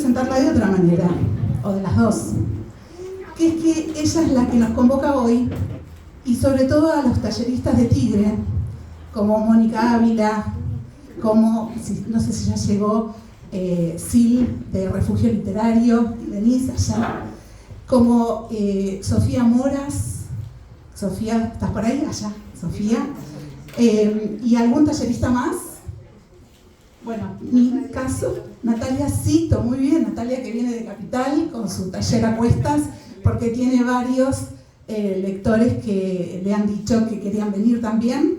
presentarla de otra manera, o de las dos, que es que ella es la que nos convoca hoy, y sobre todo a los talleristas de Tigre, como Mónica Ávila, como, no sé si ya llegó, Sil de Refugio Literario, Denise allá, como Sofía Moras. Sofía, ¿estás por ahí? Allá, Sofía. ¿Y algún tallerista más? Bueno, mi caso, Natalia Cito, muy bien, Natalia que viene de Capital con su taller a cuestas, porque tiene varios lectores que le han dicho que querían venir también.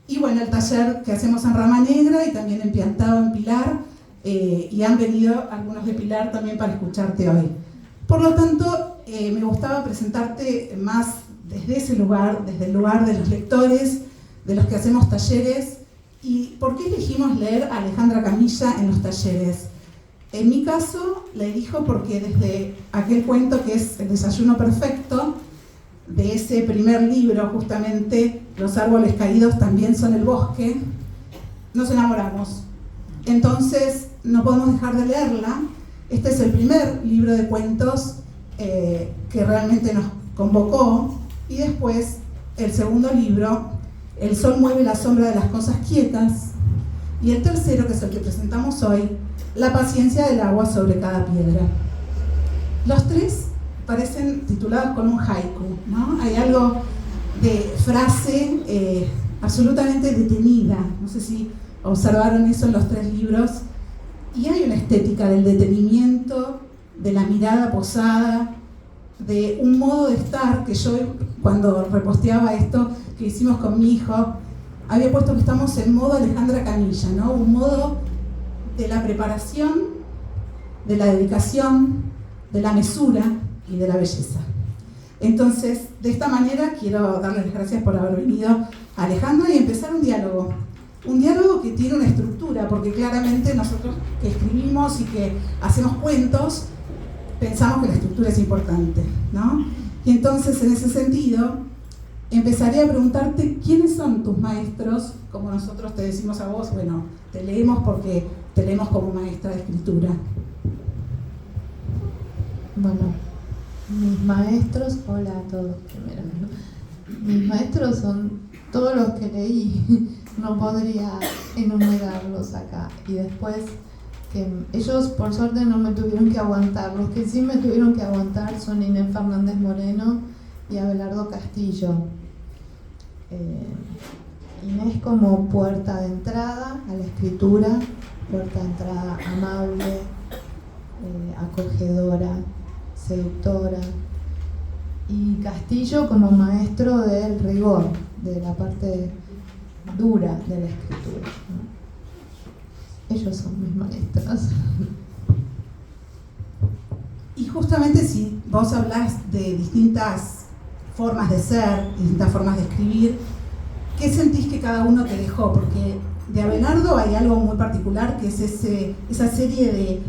Y bueno, el taller que hacemos en Rama Negra y también en Piantado, en Pilar, y han venido algunos de Pilar también para escucharte hoy. Por lo tanto, me gustaba presentarte más desde ese lugar, desde el lugar de los lectores, de los que hacemos talleres. ¿Y por qué elegimos leer a Alejandra Camilla en los talleres? En mi caso, la elijo porque desde aquel cuento que es El desayuno perfecto, de ese primer libro, justamente, Los árboles caídos también son el bosque, nos enamoramos. Entonces, no podemos dejar de leerla. Este es el primer libro de cuentos que realmente nos convocó. Y después, el segundo libro, El sol mueve la sombra de las cosas quietas. Y el tercero, que es el que presentamos hoy, La paciencia del agua sobre cada piedra. Los tres parecen titulados con un haiku, ¿no? Hay algo de frase absolutamente detenida. No sé si observaron eso en los tres libros. Y hay una estética del detenimiento, de la mirada posada, de un modo de estar que yo, cuando reposteaba esto que hicimos con mi hijo, había puesto que estamos en modo Alejandra Camilla, ¿no? Un modo de la preparación, de la dedicación, de la mesura y de la belleza. Entonces, de esta manera quiero darles las gracias por haber venido a Alejandra y empezar un diálogo. Un diálogo que tiene una estructura, porque claramente nosotros que escribimos y que hacemos cuentos, pensamos que la estructura es importante, ¿no? Y entonces, en ese sentido, empezaré a preguntarte quiénes son tus maestros, como nosotros te decimos a vos, bueno, te leemos porque te leemos como maestra de escritura. Bueno, mis maestros, hola a todos primero, ¿no? Mis maestros son todos los que leí, no podría enumerarlos acá. Y después, que ellos por suerte no me tuvieron que aguantar, los que sí me tuvieron que aguantar son Inés Fernández Moreno y Abelardo Castillo. Inés como puerta de entrada a la escritura, puerta de entrada amable, acogedora, seductora, y Castillo como maestro del rigor, de la parte dura de la escritura, ¿no? Ellos son mis maestros. Y justamente si vos hablás de distintas formas de ser, distintas formas de escribir, ¿qué sentís que cada uno te dejó? Porque de Abelardo hay algo muy particular que es esa serie de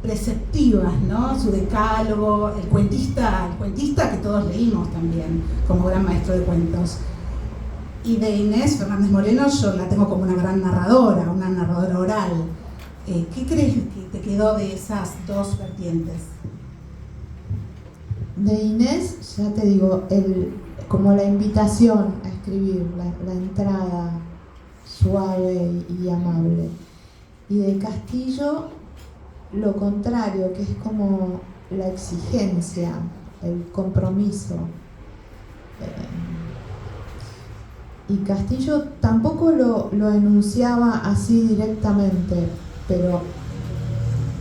preceptivas, ¿no? Su decálogo, el cuentista que todos leímos también como gran maestro de cuentos. Y de Inés Fernández Moreno yo la tengo como una gran narradora, una narradora oral. ¿Qué crees que te quedó de esas dos vertientes? De Inés, ya te digo, como la invitación a escribir, la entrada suave y amable. Y de Castillo, lo contrario, que es como la exigencia, el compromiso. Y Castillo tampoco lo enunciaba así directamente, pero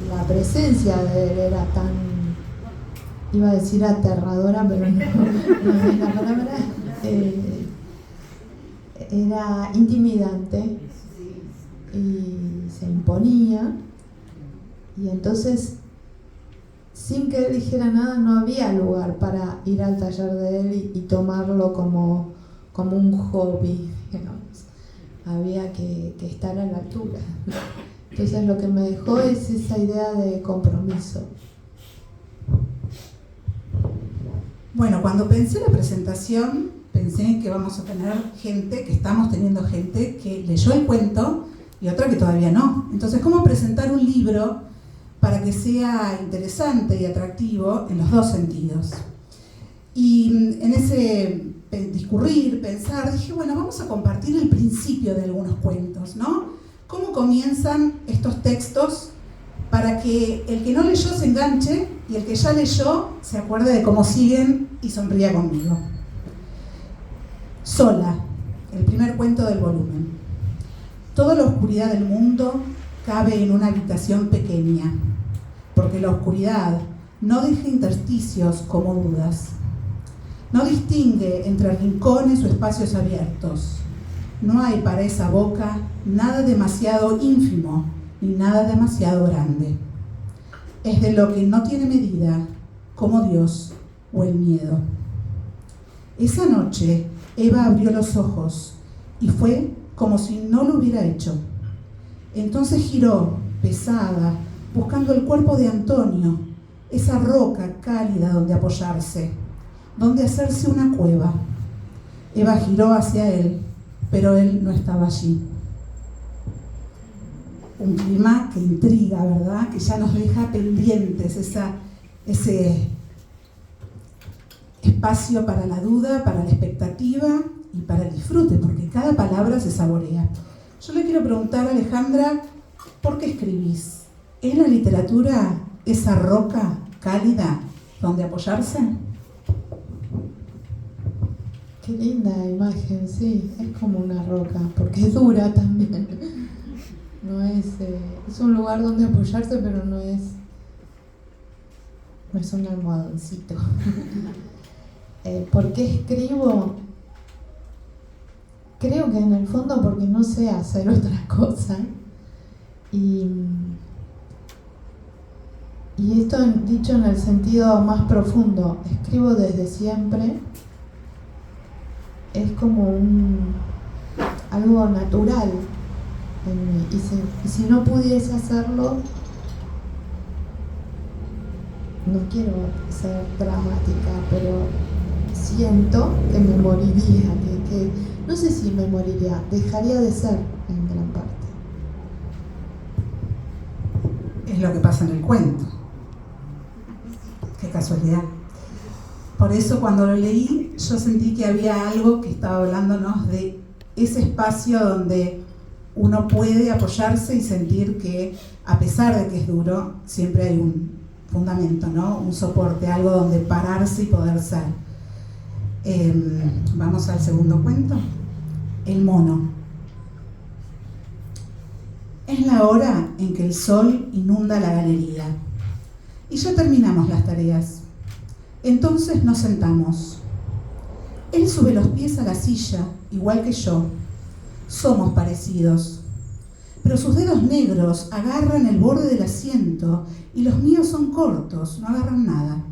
la presencia de él era tan, iba a decir aterradora, pero no es la palabra, era intimidante y se imponía, y entonces sin que él dijera nada no había lugar para ir al taller de él y tomarlo como un hobby, digamos. Había que estar a la altura. Entonces lo que me dejó es esa idea de compromiso. Bueno, cuando pensé la presentación, pensé que vamos a tener gente, que estamos teniendo gente que leyó el cuento y otra que todavía no. Entonces, ¿cómo presentar un libro para que sea interesante y atractivo en los dos sentidos. Y en ese discurrir, pensar, dije, bueno, vamos a compartir el principio de algunos cuentos, ¿no? ¿Cómo comienzan estos textos para que el que no leyó se enganche y el que ya leyó se acuerde de cómo siguen y sonría conmigo? Sola, el primer cuento del volumen. Toda la oscuridad del mundo cabe en una habitación pequeña, porque la oscuridad no deja intersticios como dudas. No distingue entre rincones o espacios abiertos. No hay para esa boca nada demasiado ínfimo ni nada demasiado grande. Es de lo que no tiene medida, como Dios o el miedo. Esa noche Eva abrió los ojos y fue como si no lo hubiera hecho. Entonces giró, pesada, buscando el cuerpo de Antonio, esa roca cálida donde apoyarse, donde hacerse una cueva. Eva giró hacia él, pero él no estaba allí. Un clima que intriga, ¿verdad? Que ya nos deja pendientes, ese espacio para la duda, para la expectativa y para el disfrute, porque cada palabra se saborea. Yo le quiero preguntar a Alejandra, ¿por qué escribís? ¿Es la literatura esa roca cálida donde apoyarse? Qué linda imagen, sí, es como una roca, porque es dura también. No es, es un lugar donde apoyarse, pero no es un almohadoncito. ¿Por qué escribo? Creo que en el fondo porque no sé hacer otra cosa. Y esto dicho en el sentido más profundo, escribo desde siempre. Es como algo natural en mí. Y si no pudiese hacerlo, no quiero ser dramática, pero siento que me moriría, que no sé si me moriría, dejaría de ser en gran parte. Es lo que pasa en el cuento. Qué casualidad. Por eso cuando lo leí, yo sentí que había algo que estaba hablándonos de ese espacio donde uno puede apoyarse y sentir que, a pesar de que es duro, siempre hay un fundamento, ¿no? Un soporte, algo donde pararse y poder ser. Vamos al segundo cuento. El mono. Es la hora en que el sol inunda la galería. Y ya terminamos las tareas. Entonces nos sentamos. Él sube los pies a la silla, igual que yo. Somos parecidos. Pero sus dedos negros agarran el borde del asiento y los míos son cortos, no agarran nada.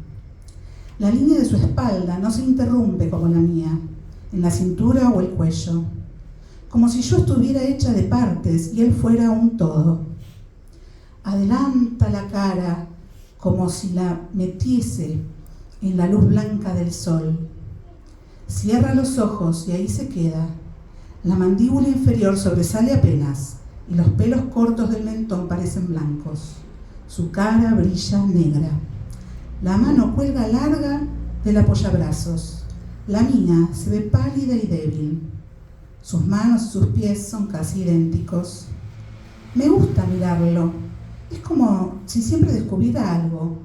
La línea de su espalda no se interrumpe como la mía, en la cintura o el cuello. Como si yo estuviera hecha de partes y él fuera un todo. Adelanta la cara como si la metiese en la luz blanca del sol. Cierra los ojos y ahí se queda. La mandíbula inferior sobresale apenas y los pelos cortos del mentón parecen blancos. Su cara brilla negra. La mano cuelga larga del apoyabrazos. La mía se ve pálida y débil. Sus manos y sus pies son casi idénticos. Me gusta mirarlo. Es como si siempre descubriera algo,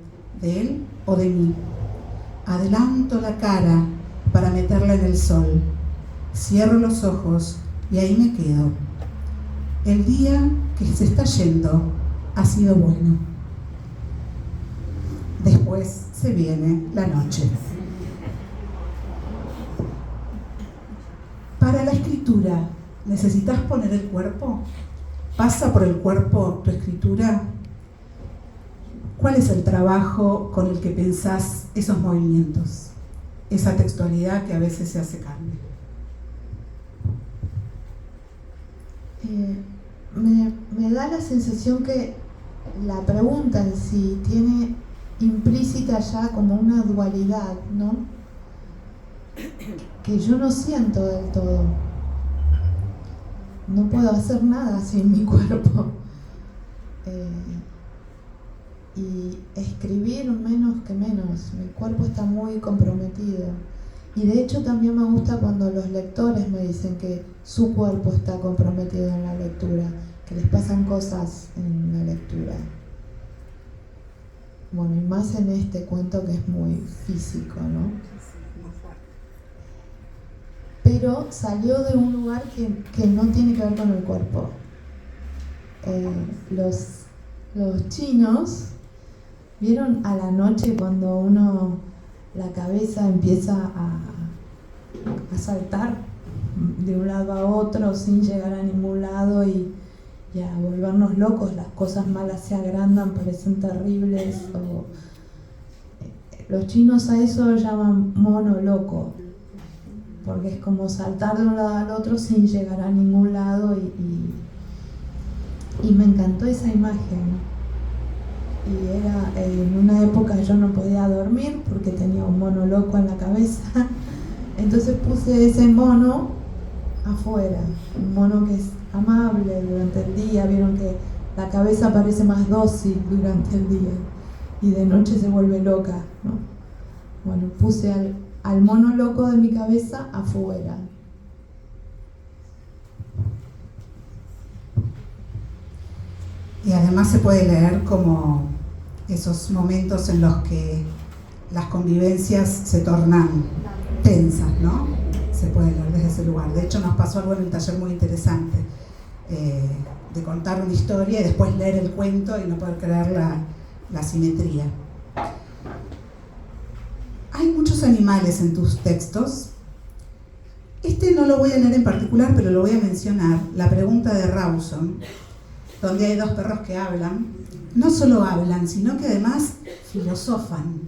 de él o de mí. Adelanto la cara para meterla en el sol. Cierro los ojos y ahí me quedo. El día que se está yendo ha sido bueno. Después se viene la noche. Para la escritura, ¿necesitas poner el cuerpo? ¿Pasa por el cuerpo tu escritura? ¿Cuál es el trabajo con el que pensás esos movimientos? Esa textualidad que a veces se hace carne. Me da la sensación que la pregunta en sí tiene implícita ya como una dualidad, ¿no? Que yo no siento del todo. No puedo hacer nada sin mi cuerpo. y escribir menos que menos. Mi cuerpo está muy comprometido. Y de hecho también me gusta cuando los lectores me dicen que su cuerpo está comprometido en la lectura, que les pasan cosas en la lectura. Bueno, y más en este cuento que es muy físico, ¿no? Pero salió de un lugar que no tiene que ver con el cuerpo. Los chinos, ¿vieron a la noche cuando la cabeza empieza a saltar de un lado a otro sin llegar a ningún lado y a volvernos locos? Las cosas malas se agrandan, parecen terribles. Los chinos a eso llaman mono loco, porque es como saltar de un lado al otro sin llegar a ningún lado y me encantó esa imagen. Y era en una época yo no podía dormir porque tenía un mono loco en la cabeza, entonces puse ese mono afuera, un mono que es amable durante el día. Vieron que la cabeza parece más dócil durante el día y de noche se vuelve loca, ¿no? Bueno, puse al mono loco de mi cabeza afuera. Y además se puede leer como esos momentos en los que las convivencias se tornan tensas, ¿no? Se puede leer desde ese lugar. De hecho, nos pasó algo en el taller muy interesante, de contar una historia y después leer el cuento y no poder creer la simetría. Hay muchos animales en tus textos. Este no lo voy a leer en particular, pero lo voy a mencionar. La pregunta de Rawson, donde hay dos perros que hablan. No solo hablan, sino que además filosofan,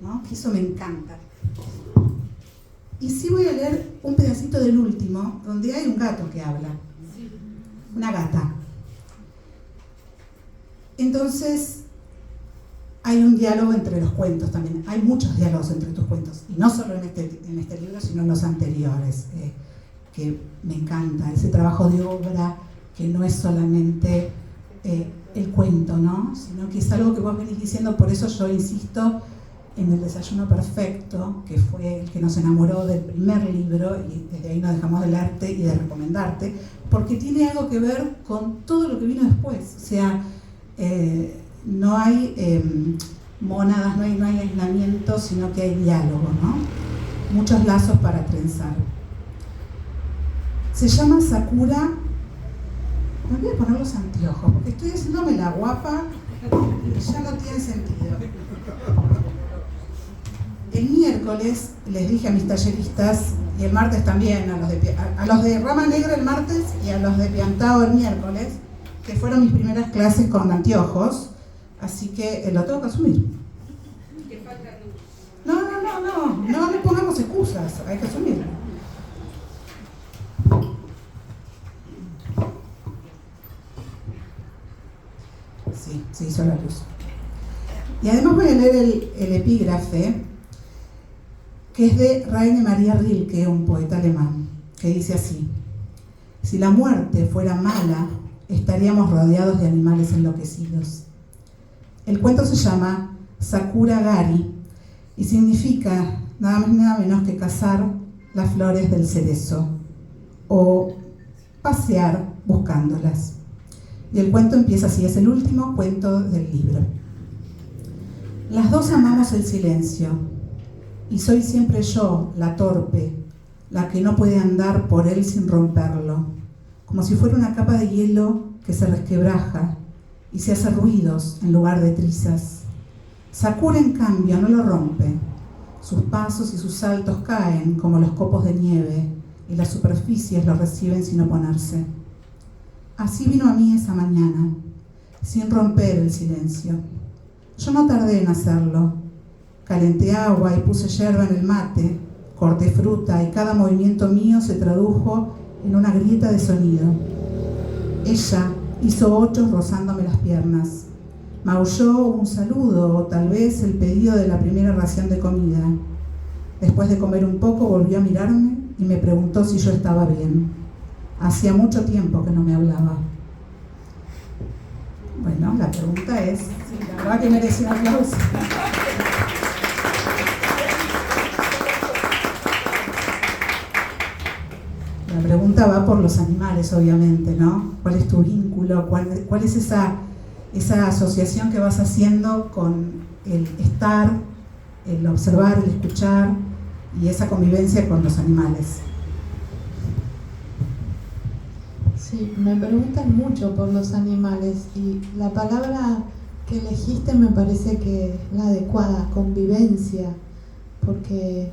¿no? Que eso me encanta. Y sí voy a leer un pedacito del último, donde hay un gato que habla. Una gata. Entonces, hay un diálogo entre los cuentos también. Hay muchos diálogos entre tus cuentos. Y no solo en este libro, sino en los anteriores. Que me encanta. Ese trabajo de obra que no es solamente el cuento, ¿no? Sino que es algo que vos venís diciendo. Por eso yo insisto en El desayuno perfecto, que fue el que nos enamoró del primer libro, y desde ahí no dejamos de leerte y de recomendarte, porque tiene algo que ver con todo lo que vino después. O sea, no hay mónadas, no hay aislamiento, sino que hay diálogo, ¿no? Muchos lazos para trenzar. Se llama Sakura. Me voy a poner los anteojos, porque estoy haciéndome la guapa y ya no tiene sentido. El miércoles les dije a mis talleristas, y el martes también, a los de Rama Negra el martes y a los de Piantao el miércoles, que fueron mis primeras clases con anteojos, así que lo tengo que asumir. No me pongamos excusas, hay que asumirlo. Sí, se hizo la luz. Y además voy a leer el epígrafe, que es de Rainer Maria Rilke, un poeta alemán, que dice así: si la muerte fuera mala, estaríamos rodeados de animales enloquecidos. El cuento se llama Sakura Gari y significa nada más y nada menos que cazar las flores del cerezo o pasear buscándolas. Y el cuento empieza así, es el último cuento del libro. Las dos amamos el silencio, y soy siempre yo, la torpe, la que no puede andar por él sin romperlo, como si fuera una capa de hielo que se resquebraja y se hace ruidos en lugar de trizas. Sakura, en cambio, no lo rompe. Sus pasos y sus saltos caen como los copos de nieve, y las superficies lo reciben sin oponerse. Así vino a mí esa mañana, sin romper el silencio. Yo no tardé en hacerlo. Calenté agua y puse yerba en el mate, corté fruta y cada movimiento mío se tradujo en una grieta de sonido. Ella hizo ochos rozándome las piernas. Maulló un saludo o tal vez el pedido de la primera ración de comida. Después de comer un poco volvió a mirarme y me preguntó si yo estaba bien. Hacía mucho tiempo que no me hablaba. Bueno, la pregunta es si la La verdad que merece un aplauso. La pregunta va por los animales, obviamente, ¿no? ¿Cuál es tu vínculo? ¿Cuál es esa asociación que vas haciendo con el estar, el observar, el escuchar y esa convivencia con los animales? Sí, me preguntan mucho por los animales y la palabra que elegiste me parece que es la adecuada, convivencia, porque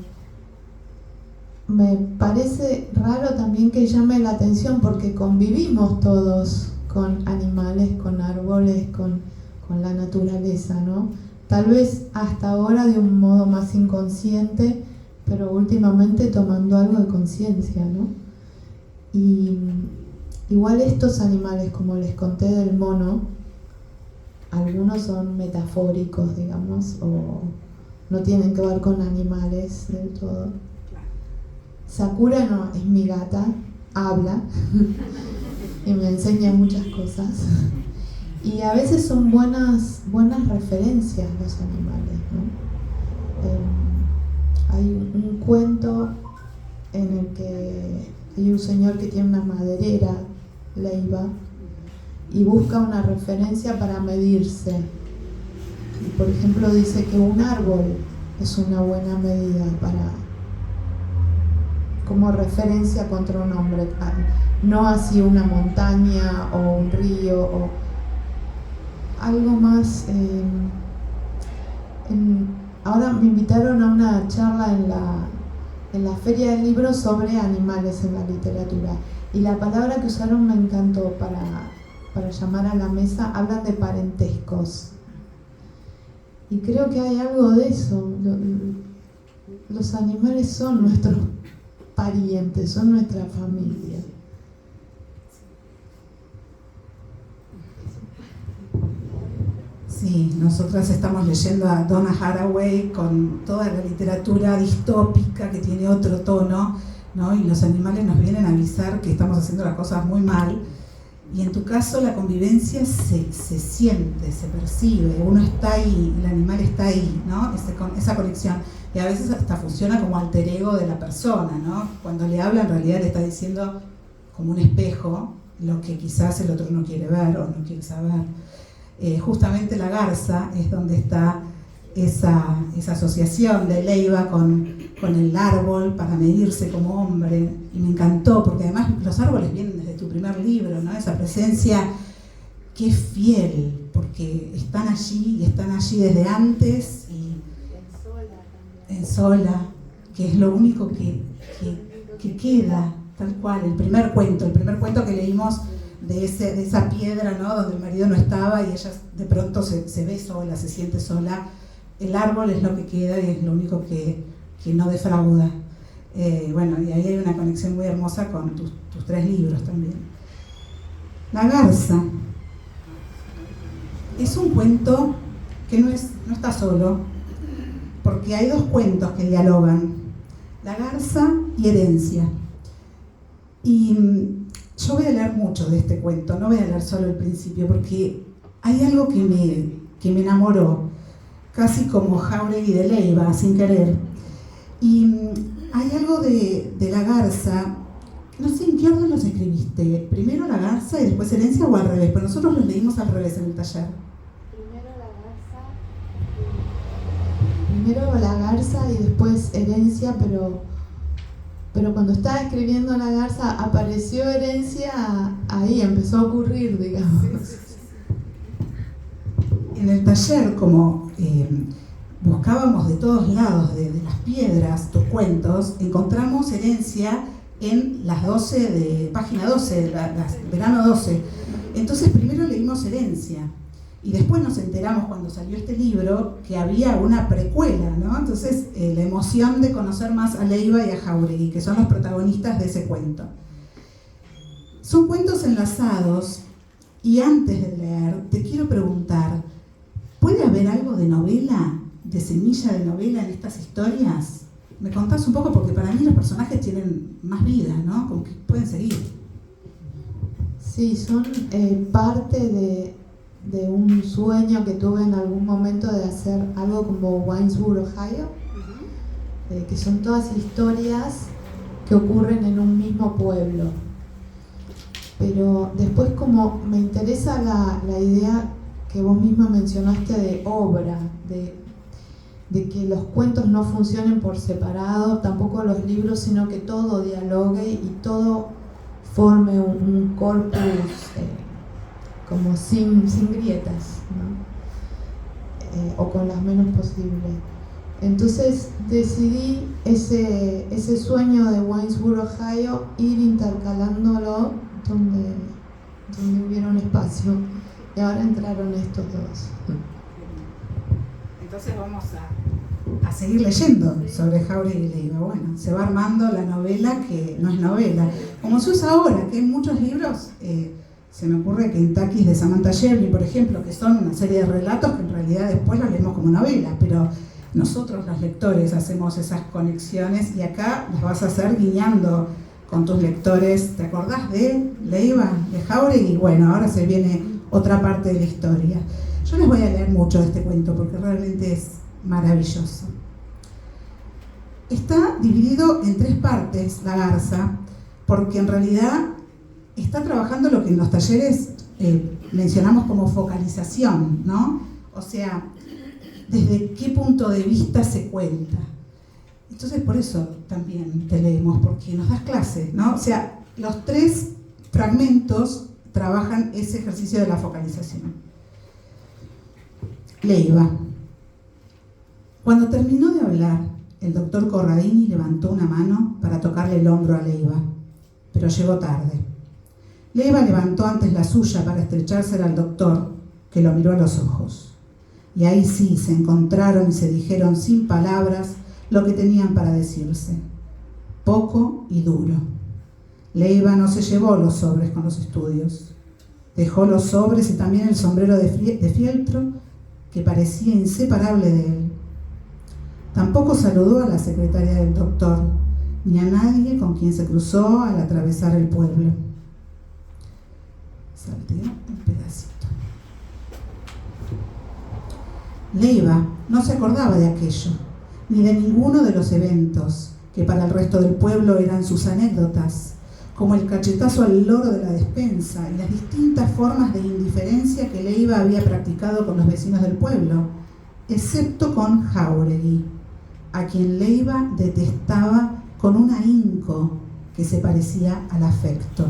me parece raro también que llame la atención porque convivimos todos con animales, con árboles, con la naturaleza, ¿no? Tal vez hasta ahora de un modo más inconsciente, pero últimamente tomando algo de conciencia, ¿no? Y igual estos animales, como les conté del mono, algunos son metafóricos, digamos, o no tienen que ver con animales del todo. Sakura no, es mi gata, habla y me enseña muchas cosas. Y a veces son buenas referencias los animales, ¿no? Hay un cuento en el que hay un señor que tiene una maderera, Leiva, y busca una referencia para medirse. Y por ejemplo dice que un árbol es una buena medida como referencia contra un hombre, no así una montaña o un río o algo más. Ahora me invitaron a una charla en la Feria del Libro sobre animales en la literatura y la palabra que usaron me encantó para llamar a la mesa. Hablan de parentescos y creo que hay algo de eso. Los animales son nuestros parientes, son nuestra familia. Sí, nosotras estamos leyendo a Donna Haraway con toda la literatura distópica que tiene otro tono, ¿no? Y los animales nos vienen a avisar que estamos haciendo las cosas muy mal. Y en tu caso la convivencia se siente, se percibe, uno está ahí, el animal está ahí, ¿no? Esa conexión. Y a veces hasta funciona como alter ego de la persona, ¿no? Cuando le habla en realidad le está diciendo como un espejo lo que quizás el otro no quiere ver o no quiere saber. Justamente la garza es donde está esa asociación de Leiva con el árbol para medirse como hombre, y me encantó porque además los árboles vienen desde tu primer libro, ¿no? Esa presencia que es fiel porque están allí y están allí desde antes, y en Sola, que es lo único que queda, tal cual, el primer cuento que leímos de esa piedra, ¿no? Donde el marido no estaba y ella de pronto se ve sola, se siente sola. El árbol es lo que queda y es lo único que no defrauda. Bueno, y ahí hay una conexión muy hermosa con tus 3 libros también. La garza es un cuento que no está solo, porque hay 2 cuentos que dialogan, La garza y Herencia. Y yo voy a leer mucho de este cuento, no voy a leer solo el principio, porque hay algo que me enamoró, casi como Jáuregui de Leiva, sin querer. Y hay algo de la garza, no sé en qué orden los escribiste, primero la garza y después Herencia o al revés, pero nosotros los leímos al revés en el taller. Primero la garza y después Herencia, pero cuando estaba escribiendo la garza apareció Herencia, ahí empezó a ocurrir, digamos. En el taller, como buscábamos de todos lados, de las piedras, tus cuentos, encontramos Herencia en las 12 de página 12, verano 12. Entonces primero leímos Herencia y después nos enteramos cuando salió este libro que había una precuela, ¿no? Entonces la emoción de conocer más a Leiva y a Jáuregui, que son los protagonistas de ese cuento. Son cuentos enlazados y antes de leer te quiero preguntar, ¿puede haber algo de novela, de semilla de novela en estas historias? ¿Me contás un poco? Porque para mí los personajes tienen más vida, ¿no? Como que pueden seguir. Sí, son parte de un sueño que tuve en algún momento de hacer algo como Winesburg, Ohio, que son todas historias que ocurren en un mismo pueblo. Pero después, como me interesa la idea que vos misma mencionaste de obra, de que los cuentos no funcionen por separado, tampoco los libros, sino que todo dialogue y todo forme un corpus como sin grietas, ¿no? O con las menos posibles. Entonces decidí ese sueño de Winesburg, Ohio, ir intercalándolo donde hubiera un espacio. Y ahora entraron estos dos. Entonces vamos a seguir leyendo sobre Jáuregui y Leiva. Bueno, se va armando la novela que no es novela. Como se usa ahora, que hay muchos libros, se me ocurre que Kentucky de Samantha Shirley, por ejemplo, que son una serie de relatos que en realidad después los leemos como novela, pero nosotros los lectores hacemos esas conexiones y acá las vas a hacer guiñando con tus lectores. ¿Te acordás de Leiva, de Jáuregui? Bueno, ahora se viene otra parte de la historia. Yo les voy a leer mucho de este cuento porque realmente es maravilloso. Está dividido en 3 partes, La Garza, porque en realidad está trabajando lo que en los talleres mencionamos como focalización, ¿no? O sea, desde qué punto de vista se cuenta. Entonces por eso también te leemos, porque nos das clase, ¿no? O sea, los 3 fragmentos trabajan ese ejercicio de la focalización. Leiva. Cuando terminó de hablar, el doctor Corradini levantó una mano para tocarle el hombro a Leiva, pero llegó tarde. Leiva levantó antes la suya para estrechársela al doctor, que lo miró a los ojos. Y ahí sí se encontraron y se dijeron sin palabras lo que tenían para decirse, poco y duro. Leiva no se llevó los sobres con los estudios. Dejó los sobres y también el sombrero de fieltro que parecía inseparable de él. Tampoco saludó a la secretaria del doctor, ni a nadie con quien se cruzó al atravesar el pueblo. Salteó un pedacito. Leiva no se acordaba de aquello, ni de ninguno de los eventos que para el resto del pueblo eran sus anécdotas, como el cachetazo al loro de la despensa y las distintas formas de indiferencia que Leiva había practicado con los vecinos del pueblo, excepto con Jáuregui, a quien Leiva detestaba con un ahínco que se parecía al afecto.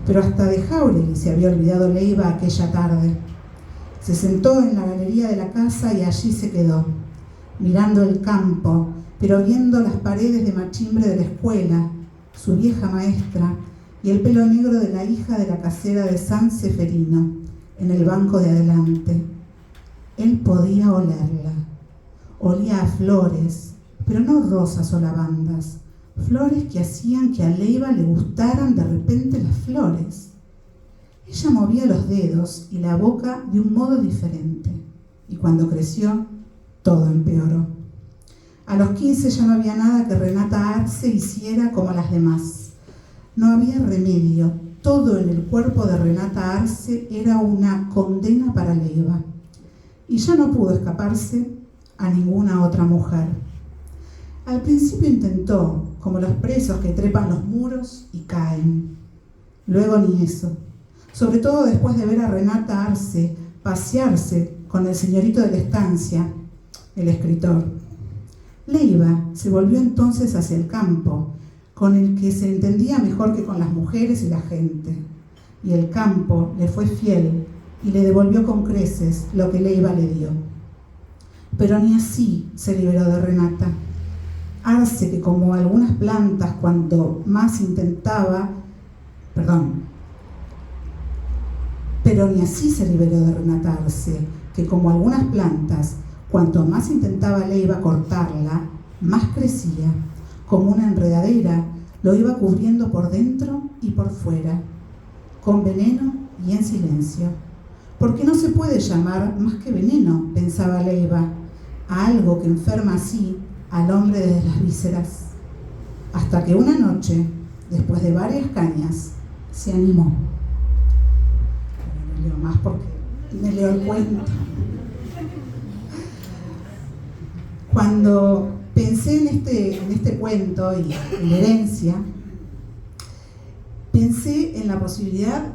Pero hasta de Jáuregui se había olvidado Leiva aquella tarde. Se sentó en la galería de la casa y allí se quedó, mirando el campo, pero viendo las paredes de machimbre de la escuela, su vieja maestra y el pelo negro de la hija de la casera de San Seferino, en el banco de adelante. Él podía olerla. Olía a flores, pero no rosas o lavandas, flores que hacían que a Leiva le gustaran de repente las flores. Ella movía los dedos y la boca de un modo diferente, y cuando creció, todo empeoró. A los 15 ya no había nada que Renata Arce hiciera como las demás. No había remedio, todo en el cuerpo de Renata Arce era una condena para Leiva, y ya no pudo escaparse a ninguna otra mujer. Al principio intentó, como los presos que trepan los muros y caen. Luego ni eso, sobre todo después de ver a Renata Arce pasearse con el señorito de la estancia, el escritor. Leiva se volvió entonces hacia el campo, con el que se entendía mejor que con las mujeres y la gente, y el campo le fue fiel y le devolvió con creces lo que Leiva le dio. Pero ni así se liberó de Renata. Arce, que como algunas plantas cuanto más intentaba, pero ni así se liberó de Renata Arce, que como algunas plantas, cuanto más intentaba Leiva cortarla, más crecía, como una enredadera, lo iba cubriendo por dentro y por fuera, con veneno y en silencio. Porque no se puede llamar más que veneno, pensaba Leiva, a algo que enferma así al hombre desde las vísceras. Hasta que una noche, después de varias cañas, se animó. leo más porque me leo el cuento. Cuando pensé en este cuento y en la herencia, pensé en la posibilidad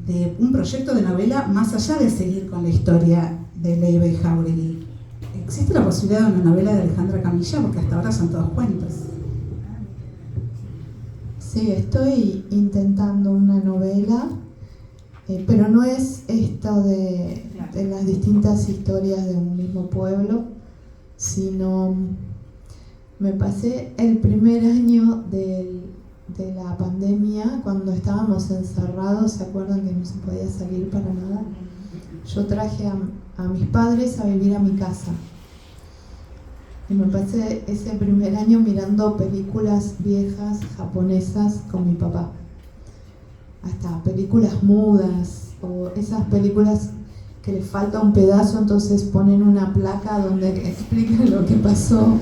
de un proyecto de novela más allá de seguir con la historia de Leiva y Jáuregui. ¿Existe la posibilidad de una novela de Alejandra Camilla? Porque hasta ahora son todos cuentos. Sí, estoy intentando una novela, pero no es esto de las distintas historias de un mismo pueblo, sino me pasé el primer año de la pandemia, cuando estábamos encerrados, ¿se acuerdan que no se podía salir para nada? Yo traje a mis padres a vivir a mi casa. Y me pasé ese primer año mirando películas viejas japonesas con mi papá. Hasta películas mudas, o esas películas que les falta un pedazo, entonces ponen una placa donde explican lo que pasó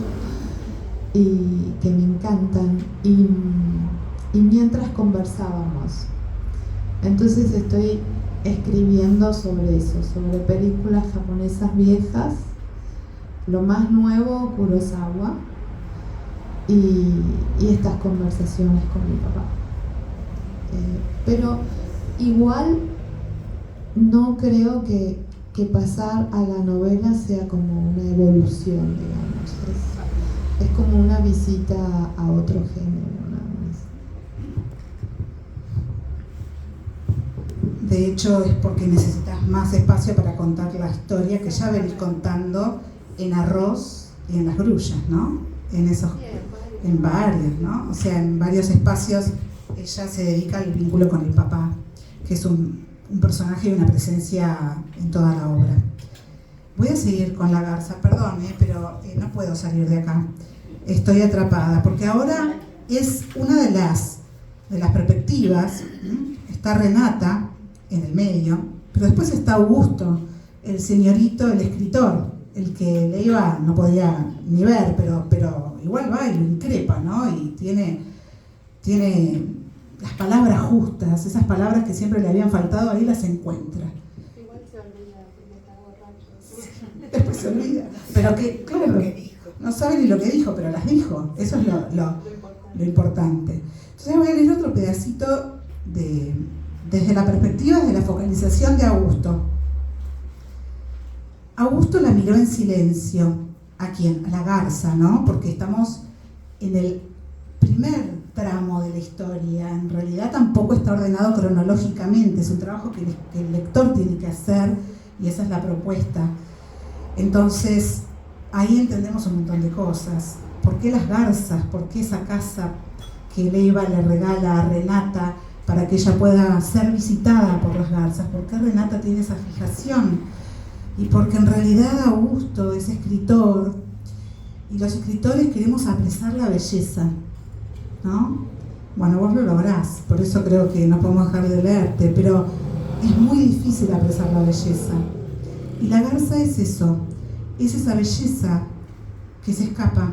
y que me encantan. Y mientras conversábamos. Entonces estoy escribiendo sobre eso, sobre películas japonesas viejas. Lo más nuevo, Kurosawa, y estas conversaciones con mi papá. Pero igual no creo que pasar a la novela sea como una evolución, digamos. Es como una visita a otro género, nada más. De hecho, es porque necesitas más espacio para contar la historia que ya venís contando en Arroz y en Las Grullas, ¿no? En varios, ¿no? O sea, en varios espacios ella se dedica al vínculo con el papá, que es un personaje y una presencia en toda la obra. Voy a seguir con La Garza, perdón, pero no puedo salir de acá. Estoy atrapada, porque ahora es una de las perspectivas. Está Renata en el medio, pero después está Augusto, el señorito, el escritor, el que Leiva no podía ni ver, pero igual va y lo increpa, ¿no? Y tiene las palabras justas, esas palabras que siempre le habían faltado, ahí las encuentra. Igual se olvida porque está borracho. Sí, después se olvida. Pero que, claro, no sabe ni lo que dijo, pero las dijo. Eso es lo importante. Entonces voy a leer otro pedacito desde la perspectiva de la focalización de Augusto. Augusto la miró en silencio. ¿A quién? A la garza, ¿no? Porque estamos en el primer tramo de la historia. En realidad tampoco está ordenado cronológicamente. Es un trabajo que el lector tiene que hacer y esa es la propuesta. Entonces, ahí entendemos un montón de cosas. ¿Por qué las garzas? ¿Por qué esa casa que Leiva le regala a Renata para que ella pueda ser visitada por las garzas? ¿Por qué Renata tiene esa fijación? Y porque en realidad Augusto es escritor y los escritores queremos apresar la belleza, ¿no? Bueno, vos lo lográs, por eso creo que no podemos dejar de leerte, pero es muy difícil apresar la belleza. Y La Garza es eso, es esa belleza que se escapa.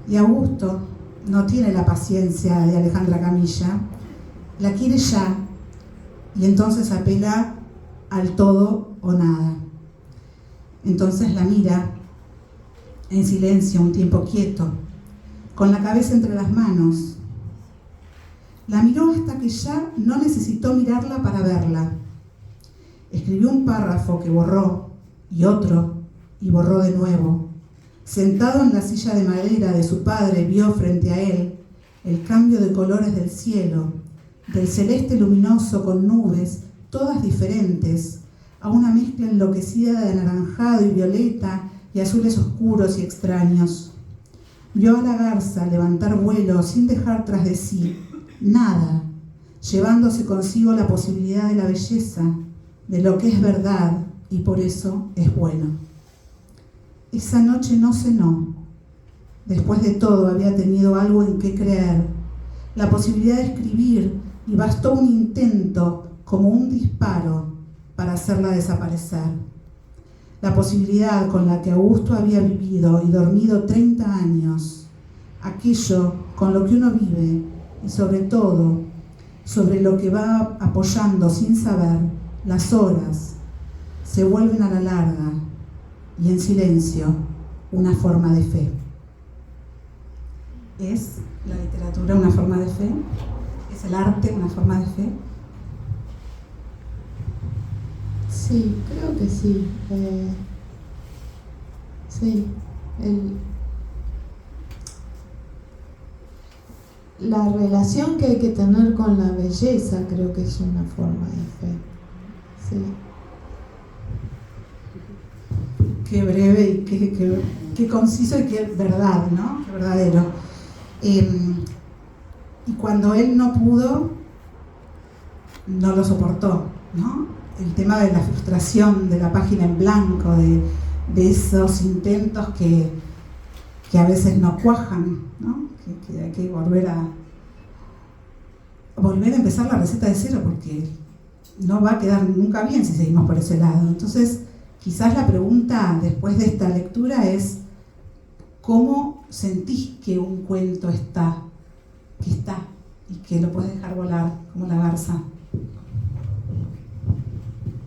Y Augusto no tiene la paciencia de Alejandra Camilla, la quiere ya, y entonces apela al todo o nada. Entonces la mira en silencio, un tiempo quieto, con la cabeza entre las manos. La miró hasta que ya no necesitó mirarla para verla. Escribió un párrafo que borró, y otro, y borró de nuevo. Sentado en la silla de madera de su padre, vio frente a él el cambio de colores del cielo, del celeste luminoso con nubes, todas diferentes, a una mezcla enloquecida de anaranjado y violeta y azules oscuros y extraños. Vio a la garza levantar vuelo sin dejar tras de sí nada, llevándose consigo la posibilidad de la belleza, de lo que es verdad y por eso es bueno. Esa noche no cenó. Después de todo había tenido algo en qué creer, la posibilidad de escribir, y bastó un intento como un disparo para hacerla desaparecer. La posibilidad con la que Augusto había vivido y dormido 30 años, aquello con lo que uno vive y sobre todo sobre lo que va apoyando sin saber las horas se vuelven a la larga y en silencio una forma de fe. ¿Es la literatura una forma de fe? ¿Es el arte una forma de fe? Sí, creo que sí. Sí, la relación que hay que tener con la belleza creo que es una forma de fe. Sí. Qué breve y qué conciso y qué verdad, ¿no? Qué verdadero. Y cuando él no pudo, no lo soportó, ¿no? El tema de la frustración, de la página en blanco, de esos intentos que a veces no cuajan, ¿no? Que hay que volver a empezar la receta de cero, porque no va a quedar nunca bien si seguimos por ese lado. Entonces, quizás la pregunta después de esta lectura es: ¿cómo sentís que un cuento está y que lo puedes dejar volar como la garza?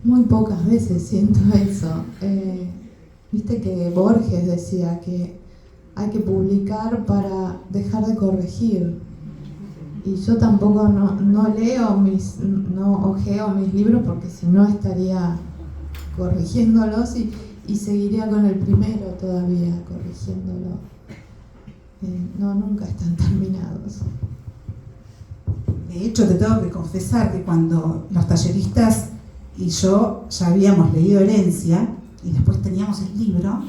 Muy pocas veces siento eso. Viste que Borges decía que hay que publicar para dejar de corregir. Y yo tampoco no leo no ojeo mis libros, porque si no estaría corrigiéndolos y seguiría con el primero todavía corrigiéndolo. Nunca están terminados. De hecho, te tengo que confesar que cuando los talleristas y yo ya habíamos leído Herencia y después teníamos el libro,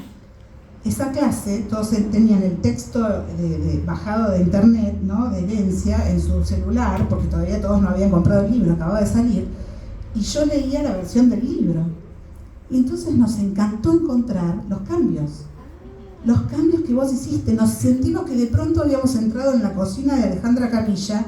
esa clase, todos tenían el texto bajado de internet, ¿no?, de Herencia en su celular, porque todavía todos no habían comprado el libro, acababa de salir, y yo leía la versión del libro. Y entonces nos encantó encontrar los cambios que vos hiciste. Nos sentimos que de pronto habíamos entrado en la cocina de Alejandra Camilla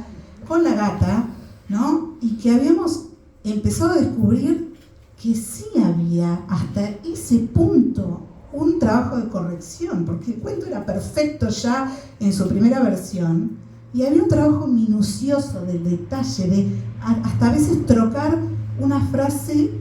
con la gata, ¿no?, y que habíamos empezado a descubrir que sí había hasta ese punto un trabajo de corrección, porque el cuento era perfecto ya en su primera versión, y había un trabajo minucioso del detalle, de hasta a veces trocar una frase,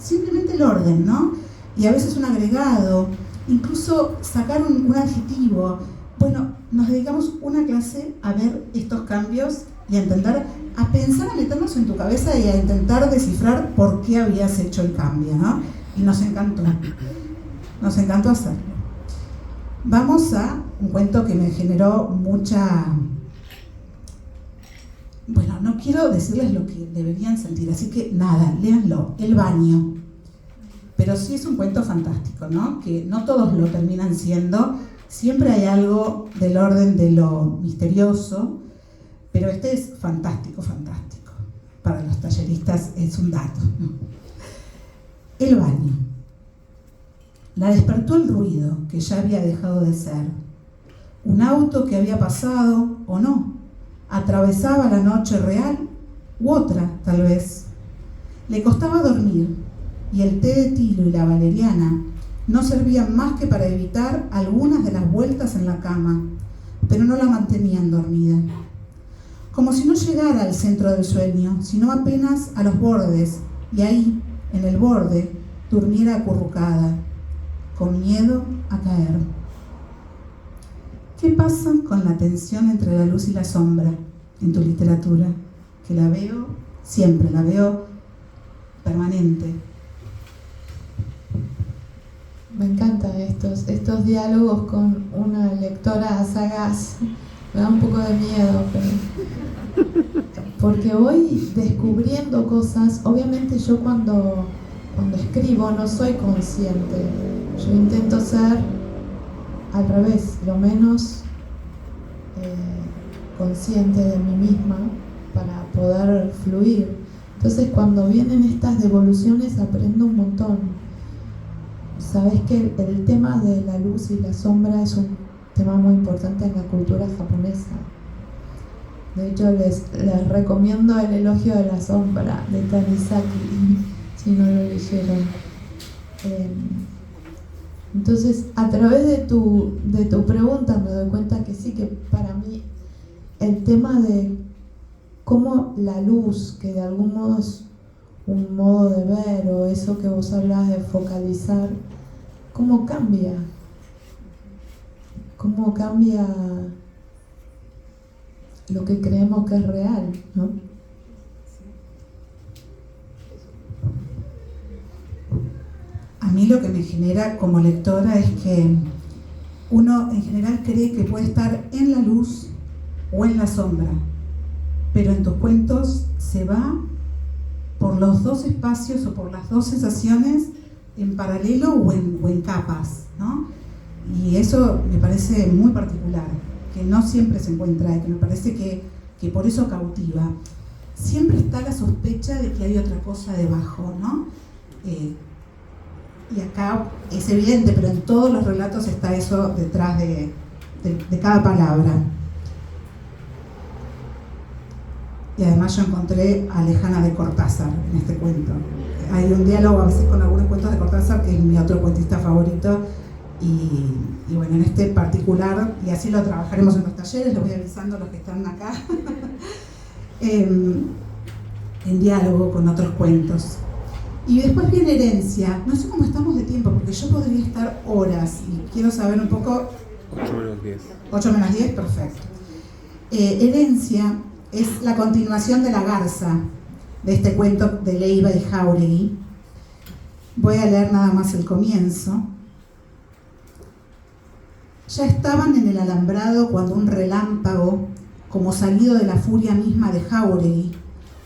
simplemente el orden, ¿no? Y a veces un agregado, incluso sacar un adjetivo. Bueno, nos dedicamos una clase a ver estos cambios y a entender, a pensar, a meternos en tu cabeza y a intentar descifrar por qué habías hecho el cambio, ¿no? Y nos encantó hacerlo. Vamos a un cuento que me generó mucha... Bueno, no quiero decirles lo que deberían sentir, así que nada, léanlo, El baño. Pero sí es un cuento fantástico, ¿no? Que no todos lo terminan siendo, siempre hay algo del orden de lo misterioso, pero este es fantástico. Para los talleristas es un dato, ¿no? El baño. La despertó el ruido que ya había dejado de ser. Un auto que había pasado, o no, atravesaba la noche real, u otra, tal vez. Le costaba dormir, y el té de tilo y la valeriana no servían más que para evitar algunas de las vueltas en la cama, pero no la mantenían dormida. Como si no llegara al centro del sueño, sino apenas a los bordes, y ahí, en el borde, durmiera acurrucada, con miedo a caer. ¿Qué pasa con la tensión entre la luz y la sombra en tu literatura? Que la veo siempre, la veo permanente. Me encantan estos diálogos con una lectora sagaz. Me da un poco de miedo, porque voy descubriendo cosas. Obviamente yo cuando escribo no soy consciente. Yo intento ser al revés, lo menos consciente de mí misma para poder fluir. Entonces cuando vienen estas devoluciones aprendo un montón. Sabes que el tema de la luz y la sombra es un tema muy importante en la cultura japonesa. De hecho les recomiendo El elogio de la sombra de Tanizaki, si no lo leyeron. Entonces, a través de tu pregunta me doy cuenta que sí, que para mí el tema de cómo la luz, que de algún modo es un modo de ver, o eso que vos hablabas de focalizar, ¿cómo cambia? ¿Cómo cambia lo que creemos que es real, ¿no? A mí lo que me genera como lectora es que uno en general cree que puede estar en la luz o en la sombra, pero en tus cuentos se va por los dos espacios o por las dos sensaciones en paralelo o en capas, ¿no? Y eso me parece muy particular, que no siempre se encuentra y que me parece que por eso cautiva. Siempre está la sospecha de que hay otra cosa debajo, ¿no? Y acá es evidente, pero en todos los relatos está eso detrás de cada palabra. Y además yo encontré a Lejana de Cortázar en este cuento. Hay un diálogo a veces con algunos cuentos de Cortázar, que es mi otro cuentista favorito, y bueno, en este particular, y así lo trabajaremos en los talleres, les voy avisando a los que están acá, en diálogo con otros cuentos. Y después viene Herencia. No sé cómo estamos de tiempo, porque yo podría estar horas y quiero saber un poco... 8 menos 10. 8 menos 10, perfecto. Herencia es la continuación de La Garza, de este cuento de Leiva y Jáuregui. Voy a leer nada más el comienzo. Ya estaban en el alambrado cuando un relámpago, como salido de la furia misma de Jáuregui,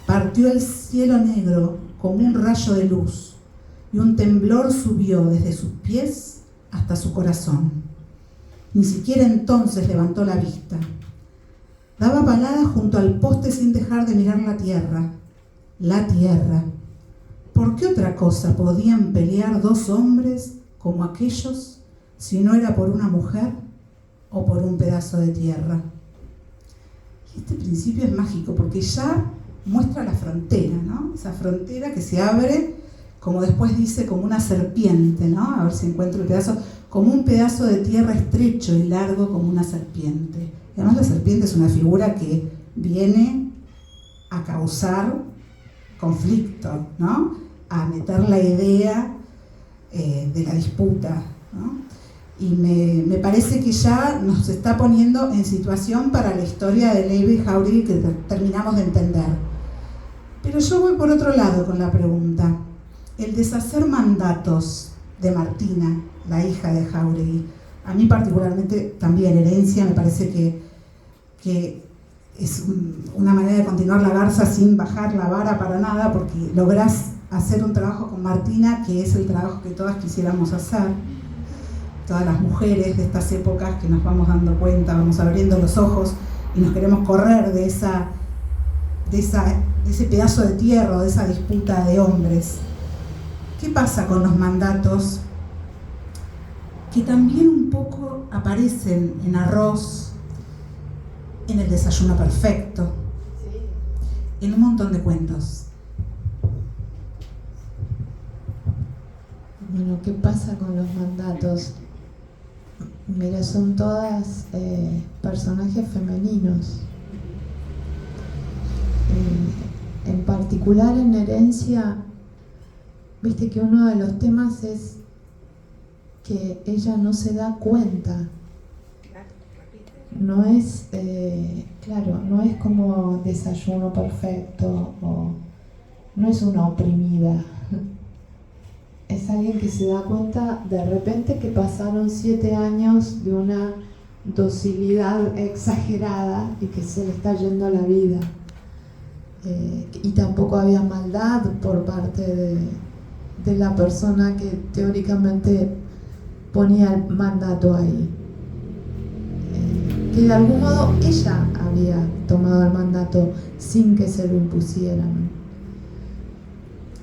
partió el cielo negro como un rayo de luz, y un temblor subió desde sus pies hasta su corazón. Ni siquiera entonces levantó la vista. Daba paladas junto al poste sin dejar de mirar la tierra. La tierra. ¿Por qué otra cosa podían pelear dos hombres como aquellos si no era por una mujer o por un pedazo de tierra? Y este principio es mágico porque ya muestra la frontera, ¿no? Esa frontera que se abre, como después dice, como una serpiente, ¿no? A ver si encuentro el pedazo, como un pedazo de tierra estrecho y largo como una serpiente. Y además la serpiente es una figura que viene a causar conflicto, ¿no? A meter la idea de la disputa, ¿no? Y me parece que ya nos está poniendo en situación para la historia de Leiva y Jáuregui que terminamos de entender. Pero yo voy por otro lado con la pregunta. El deshacer mandatos de Martina, la hija de Jáuregui, a mí particularmente también Herencia me parece que es una manera de continuar La Garza sin bajar la vara para nada, porque lográs hacer un trabajo con Martina que es el trabajo que todas quisiéramos hacer. Todas las mujeres de estas épocas que nos vamos dando cuenta, vamos abriendo los ojos y nos queremos correr de ese pedazo de tierra, de esa disputa de hombres. ¿Qué pasa con los mandatos que también un poco aparecen en Arroz, en El desayuno perfecto, en un montón de cuentos? Bueno, ¿qué pasa con los mandatos? Mira, son todas personajes femeninos. En particular en Herencia, viste que uno de los temas es que ella no se da cuenta. No es, claro, no es como Desayuno perfecto, o no es una oprimida. Es alguien que se da cuenta de repente que pasaron 7 años de una docilidad exagerada y que se le está yendo la vida. Y tampoco había maldad por parte de la persona que teóricamente ponía el mandato ahí. Que de algún modo ella había tomado el mandato sin que se lo impusieran.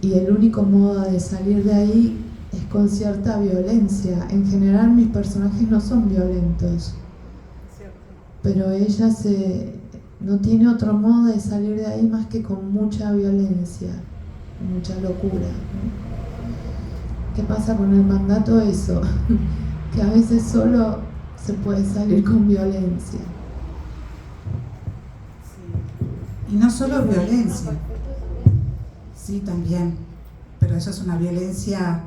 Y el único modo de salir de ahí es con cierta violencia. En general mis personajes no son violentos, pero ella no tiene otro modo de salir de ahí más que con mucha violencia, mucha locura, ¿no? ¿Qué pasa con el mandato? Eso, que a veces solo se puede salir con violencia. Y no solo violencia. Sí, también. Pero eso es una violencia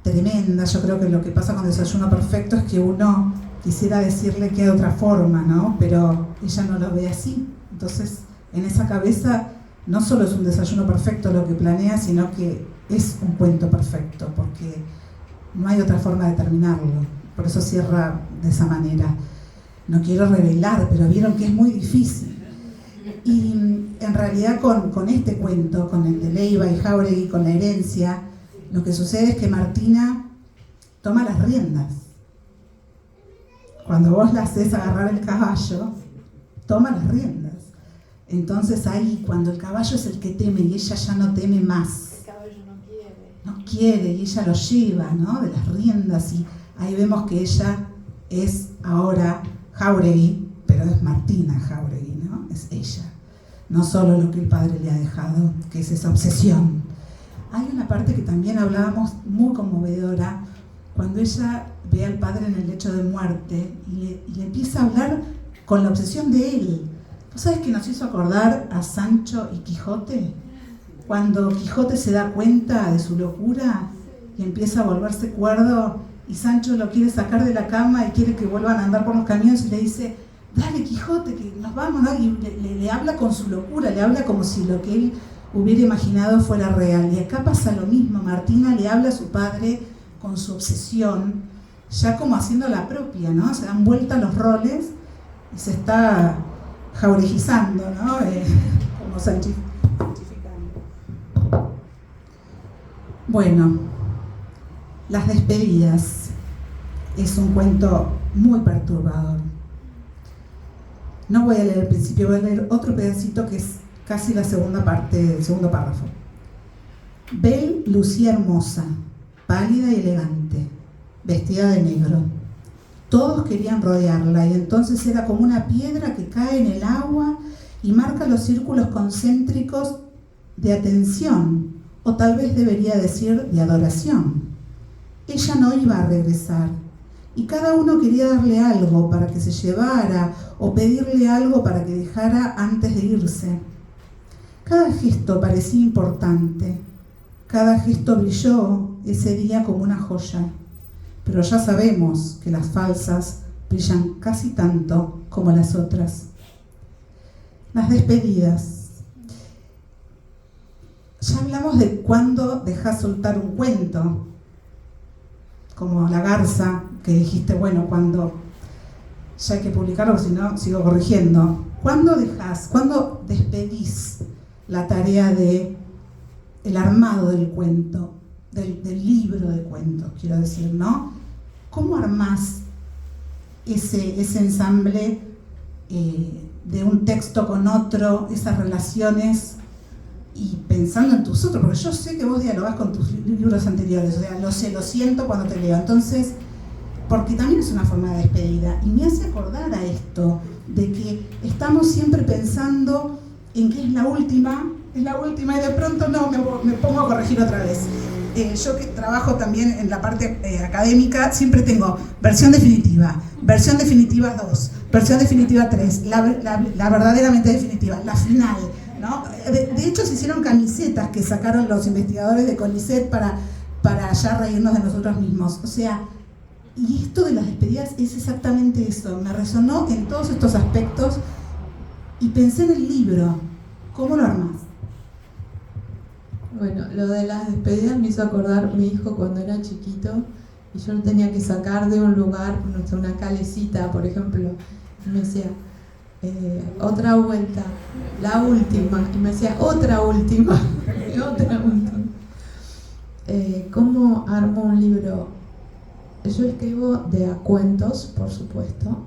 tremenda. Yo creo que lo que pasa con Desayuno Perfecto es que uno quisiera decirle que hay otra forma, ¿no? Pero ella no lo ve así. Entonces, en esa cabeza no solo es un desayuno perfecto lo que planea, sino que es un cuento perfecto, porque no hay otra forma de terminarlo. Por eso cierra de esa manera. No quiero revelar, pero vieron que es muy difícil. Y en realidad con este cuento, con el de Leiva y Jáuregui, con la herencia, lo que sucede es que Martina toma las riendas. Cuando vos la haces agarrar el caballo, toma las riendas. Entonces ahí, cuando el caballo es el que teme y ella ya no teme más. El caballo no quiere. No quiere y ella lo lleva, ¿no? De las riendas, y ahí vemos que ella es ahora Jáuregui, pero es Martina Jáuregui, ¿no? Es ella. No solo lo que el padre le ha dejado, que es esa obsesión. Hay una parte que también hablábamos muy conmovedora, cuando ella ve al padre en el lecho de muerte y le empieza a hablar con la obsesión de él. ¿Vos sabés que nos hizo acordar a Sancho y Quijote? Cuando Quijote se da cuenta de su locura y empieza a volverse cuerdo, y Sancho lo quiere sacar de la cama y quiere que vuelvan a andar por los caminos, y le dice: dale, Quijote, que nos vamos, ¿no? Y le habla con su locura, le habla como si lo que él hubiera imaginado fuera real. Y acá pasa lo mismo. Martina le habla a su padre con su obsesión, ya como haciendo la propia, ¿no? Se dan vuelta los roles y se está jauregizando, ¿no? Como santificando. Bueno, Las despedidas es un cuento muy perturbador. No voy a leer el principio, voy a leer otro pedacito que es casi la segunda parte, el segundo párrafo. Belle lucía hermosa, pálida y elegante, vestida de negro. Todos querían rodearla y entonces era como una piedra que cae en el agua y marca los círculos concéntricos de atención, o tal vez debería decir de adoración. Ella no iba a regresar y cada uno quería darle algo para que se llevara o pedirle algo para que dejara antes de irse. Cada gesto parecía importante, cada gesto brilló ese día como una joya, pero ya sabemos que las falsas brillan casi tanto como las otras. Las despedidas. Ya hablamos de cuándo dejas soltar un cuento, como La Garza, que dijiste, bueno, cuando ya hay que publicarlo, si no sigo corrigiendo. ¿Cuándo despedís la tarea de el armado del cuento, del libro de cuentos, quiero decir, ¿no? ¿Cómo armás ese ensamble de un texto con otro, esas relaciones, y pensando en tus otros? Porque yo sé que vos dialogás con tus libros anteriores, o sea, lo siento cuando te leo. Entonces, porque también es una forma de despedida, y me hace acordar a esto, de que estamos siempre pensando en que es la última, y de pronto no, me pongo a corregir otra vez. Yo que trabajo también en la parte académica, siempre tengo versión definitiva 2, versión definitiva 3, la verdaderamente definitiva, la final, ¿no? De hecho, se hicieron camisetas que sacaron los investigadores de CONICET para ya reírnos de nosotros mismos. O sea, y esto de las despedidas es exactamente eso. Me resonó en todos estos aspectos y pensé en el libro. ¿Cómo lo armás? Bueno, lo de las despedidas me hizo acordar mi hijo cuando era chiquito y yo lo tenía que sacar de un lugar, no sé, una calecita, por ejemplo, y me decía, otra vuelta, la última, y me decía, otra última. ¿Cómo armo un libro? Yo escribo de a cuentos, por supuesto,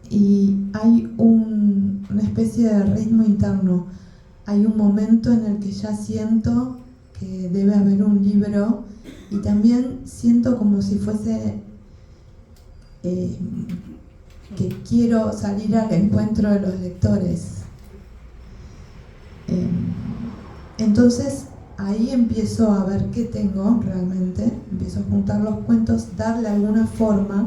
y hay una especie de ritmo interno. Hay un momento en el que ya siento que debe haber un libro y también siento como si fuese que quiero salir al encuentro de los lectores. Entonces ahí empiezo a ver qué tengo realmente, empiezo a juntar los cuentos, darle alguna forma,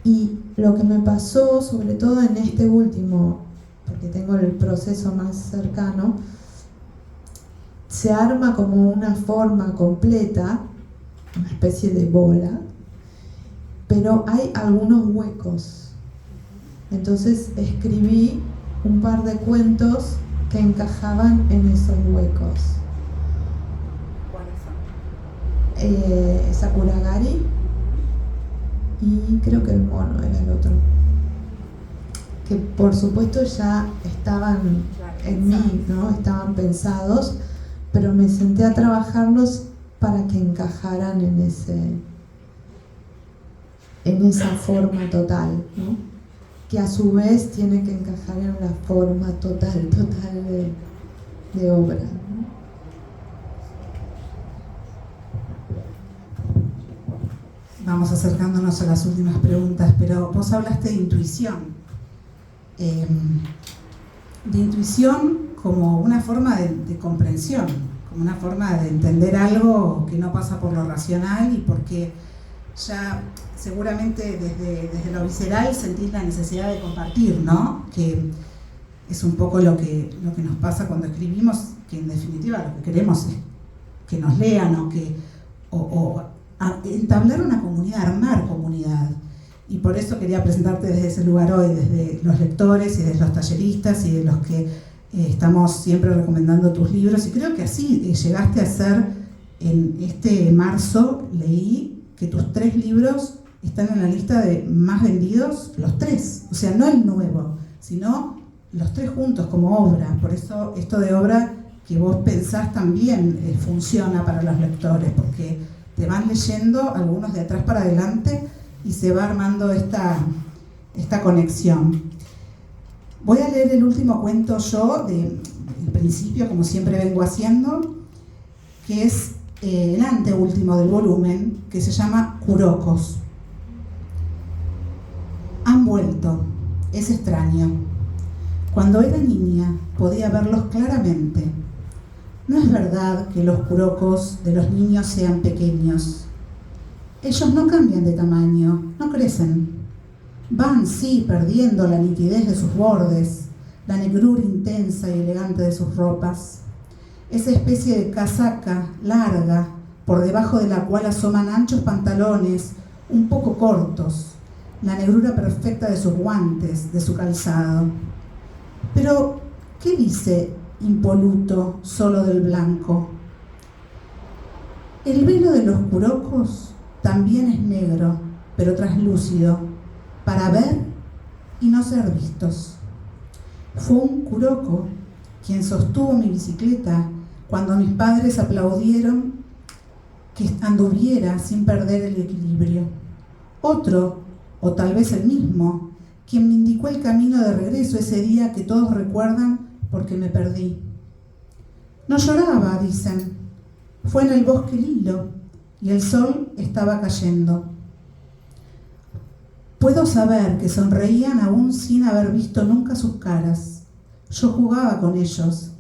y lo que me pasó, sobre todo en este último, porque tengo el proceso más cercano, se arma como una forma completa, una especie de bola, pero hay algunos huecos. Entonces escribí un par de cuentos que encajaban en esos huecos. ¿Cuáles son? Sakuragari y creo que el mono era el otro. Que por supuesto ya estaban en mí, ¿no? Estaban pensados, pero me senté a trabajarlos para que encajaran en esa forma total, ¿no? Que a su vez tiene que encajar en la forma total de obra, ¿no? Vamos acercándonos a las últimas preguntas, pero vos hablaste de intuición. De intuición como una forma de comprensión, como una forma de entender algo que no pasa por lo racional y porque ya seguramente desde lo visceral sentís la necesidad de compartir, ¿no? Que es un poco lo que nos pasa cuando escribimos, que en definitiva lo que queremos es que nos lean o entablar una comunidad, armar comunidad. Y por eso quería presentarte desde ese lugar hoy, desde los lectores y desde los talleristas y de los que estamos siempre recomendando tus libros. Y creo que así llegaste a ser, en este marzo, leí que tus 3 libros están en la lista de más vendidos, los 3. O sea, no el nuevo, sino los 3 juntos como obra. Por eso esto de obra que vos pensás también funciona para los lectores, porque te van leyendo algunos de atrás para adelante y se va armando esta conexión. Voy a leer el último cuento yo, del principio, como siempre vengo haciendo, que es el anteúltimo del volumen, que se llama Kurokos. Han vuelto, es extraño. Cuando era niña podía verlos claramente. No es verdad que los kurokos de los niños sean pequeños. Ellos no cambian de tamaño, no crecen. Van, sí, perdiendo la nitidez de sus bordes, la negrura intensa y elegante de sus ropas. Esa especie de casaca larga, por debajo de la cual asoman anchos pantalones, un poco cortos, la negrura perfecta de sus guantes, de su calzado. Pero, ¿qué dice impoluto solo del blanco? El velo de los kurokos también es negro, pero traslúcido, para ver y no ser vistos. Fue un kuroko quien sostuvo mi bicicleta cuando mis padres aplaudieron que anduviera sin perder el equilibrio. Otro, o tal vez el mismo, quien me indicó el camino de regreso ese día que todos recuerdan porque me perdí. No lloraba, dicen. Fue en el bosque lilo y el sol estaba cayendo. Puedo saber que sonreían aún sin haber visto nunca sus caras. Yo jugaba con ellos.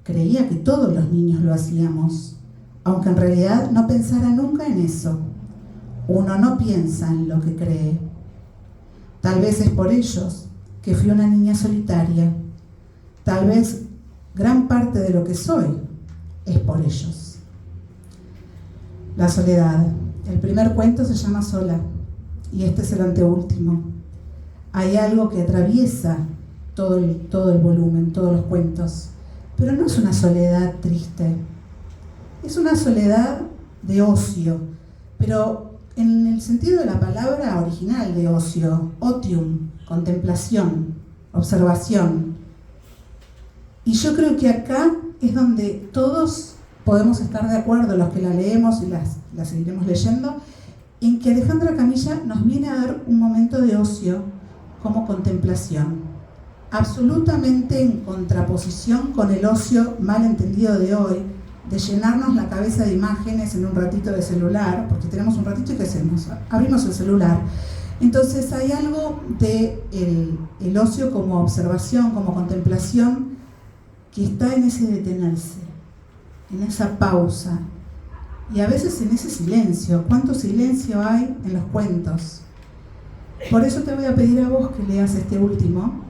Creía que todos los niños lo hacíamos, aunque en realidad no pensara nunca en eso. Uno no piensa en lo que cree. Tal vez es por ellos que fui una niña solitaria. Tal vez gran parte de lo que soy es por ellos. La soledad. El primer cuento se llama Sola y este es el anteúltimo. Hay algo que atraviesa todo el volumen, todos los cuentos, pero no es una soledad triste. Es una soledad de ocio, pero en el sentido de la palabra original de ocio, otium, contemplación, observación. Y yo creo que acá es donde todos podemos estar de acuerdo, los que la leemos y la seguiremos leyendo, en que Alejandra Camilla nos viene a dar un momento de ocio como contemplación, absolutamente en contraposición con el ocio mal entendido de hoy, de llenarnos la cabeza de imágenes en un ratito de celular, porque tenemos un ratito y ¿qué hacemos? Abrimos el celular. Entonces hay algo de el ocio como observación, como contemplación, que está en ese detenerse, en esa pausa, y a veces en ese silencio. ¿Cuánto silencio hay en los cuentos? Por eso te voy a pedir a vos que leas este último,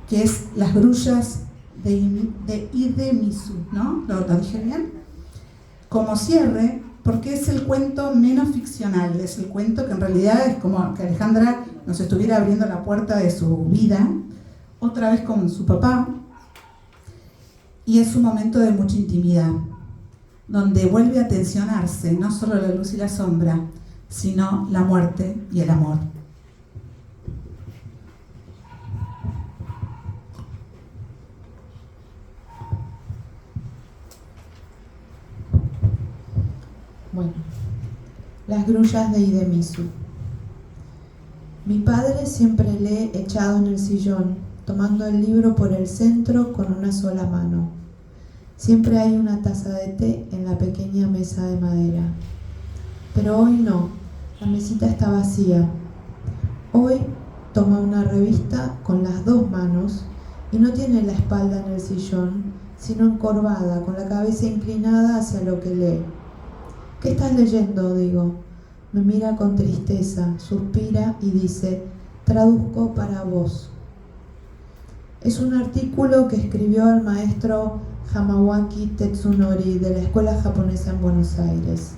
que es Las grullas de Hidemizu, ¿no? ¿Lo dije bien? Como cierre, porque es el cuento menos ficcional, es el cuento que en realidad es como que Alejandra nos estuviera abriendo la puerta de su vida, otra vez con su papá, y es un momento de mucha intimidad, donde vuelve a tensionarse no solo la luz y la sombra, sino la muerte y el amor. Bueno, las grullas de Hidemizu. Mi padre siempre lee echado en el sillón, tomando el libro por el centro con una sola mano. Siempre hay una taza de té en la pequeña mesa de madera. Pero hoy no, la mesita está vacía. Hoy toma una revista con las dos manos y no tiene la espalda en el sillón, sino encorvada, con la cabeza inclinada hacia lo que lee. ¿Qué estás leyendo?, digo. Me mira con tristeza, suspira y dice: traduzco para vos. Es un artículo que escribió el maestro Hamawaki Tetsunori de la escuela japonesa en Buenos Aires.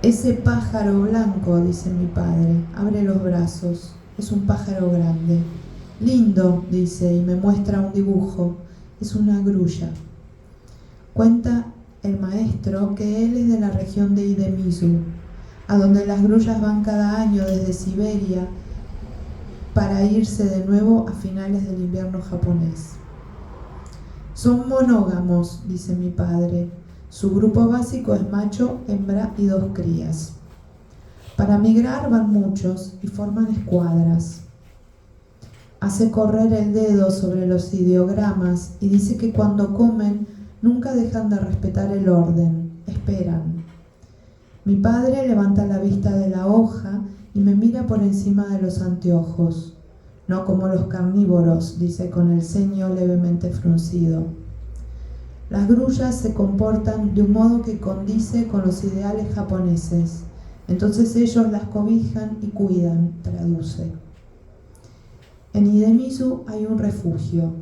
Ese pájaro blanco, dice mi padre, abre los brazos. Es un pájaro grande. Lindo, dice, y me muestra un dibujo. Es una grulla. Cuenta el maestro que él es de la región de Hidemizu, a donde las grullas van cada año desde Siberia para irse de nuevo a finales del invierno japonés. Son monógamos, dice mi padre. Su grupo básico es macho, hembra y 2 crías. Para migrar van muchos y forman escuadras. Hace correr el dedo sobre los ideogramas y dice que cuando comen nunca dejan de respetar el orden, esperan. Mi padre levanta la vista de la hoja y me mira por encima de los anteojos. No como los carnívoros, dice con el ceño levemente fruncido. Las grullas se comportan de un modo que condice con los ideales japoneses. Entonces ellos las cobijan y cuidan, traduce. En Hidemizu hay un refugio,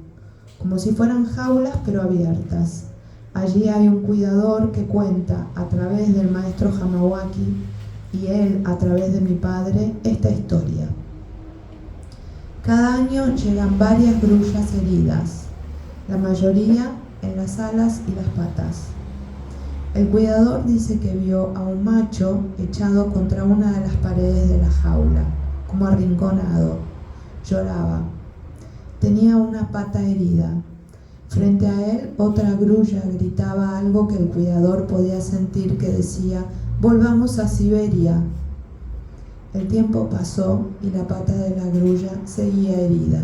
como si fueran jaulas pero abiertas. Allí hay un cuidador que cuenta a través del maestro Hamawaki y él a través de mi padre esta historia. Cada año llegan varias grullas heridas, la mayoría en las alas y las patas. El cuidador dice que vio a un macho echado contra una de las paredes de la jaula, como arrinconado. Lloraba. Tenía una pata herida. Frente a él, otra grulla gritaba algo que el cuidador podía sentir que decía: «Volvamos a Siberia». El tiempo pasó y la pata de la grulla seguía herida.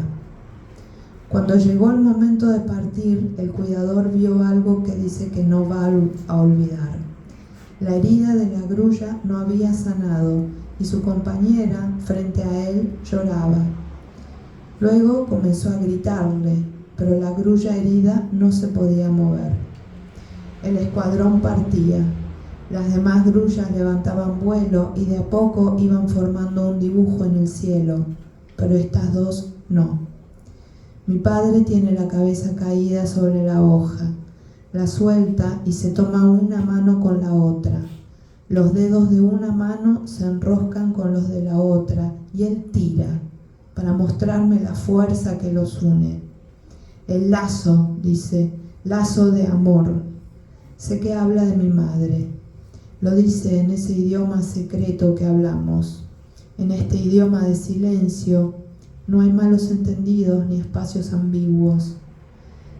Cuando llegó el momento de partir, el cuidador vio algo que dice que no va a olvidar. La herida de la grulla no había sanado y su compañera, frente a él, lloraba. Luego comenzó a gritarle, pero la grulla herida no se podía mover. El escuadrón partía. Las demás grullas levantaban vuelo y de a poco iban formando un dibujo en el cielo, pero estas dos no. Mi padre tiene la cabeza caída sobre la hoja, la suelta y se toma una mano con la otra. Los dedos de una mano se enroscan con los de la otra y él tira para mostrarme la fuerza que los une. El lazo, dice, lazo de amor. Sé que habla de mi madre. Lo dice en ese idioma secreto que hablamos. En este idioma de silencio no hay malos entendidos ni espacios ambiguos.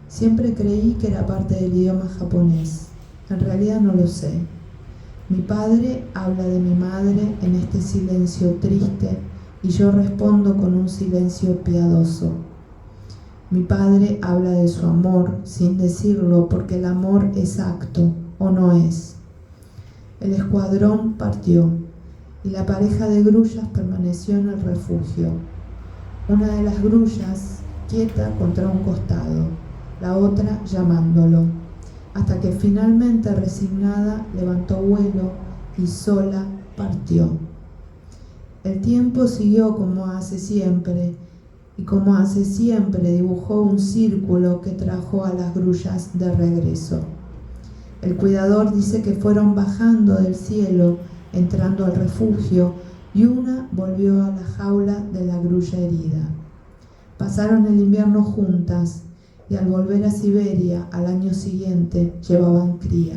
Siempre creí que era parte del idioma japonés. En realidad no lo sé. Mi padre habla de mi madre en este silencio triste y yo respondo con un silencio piadoso. Mi padre habla de su amor sin decirlo porque el amor es acto o no es. El escuadrón partió y la pareja de grullas permaneció en el refugio. Una de las grullas quieta contra un costado, la otra llamándolo, hasta que finalmente resignada levantó vuelo y sola partió. El tiempo siguió como hace siempre y como hace siempre dibujó un círculo que trajo a las grullas de regreso. El cuidador dice que fueron bajando del cielo, entrando al refugio, y una volvió a la jaula de la grulla herida. Pasaron el invierno juntas y al volver a Siberia al año siguiente llevaban cría.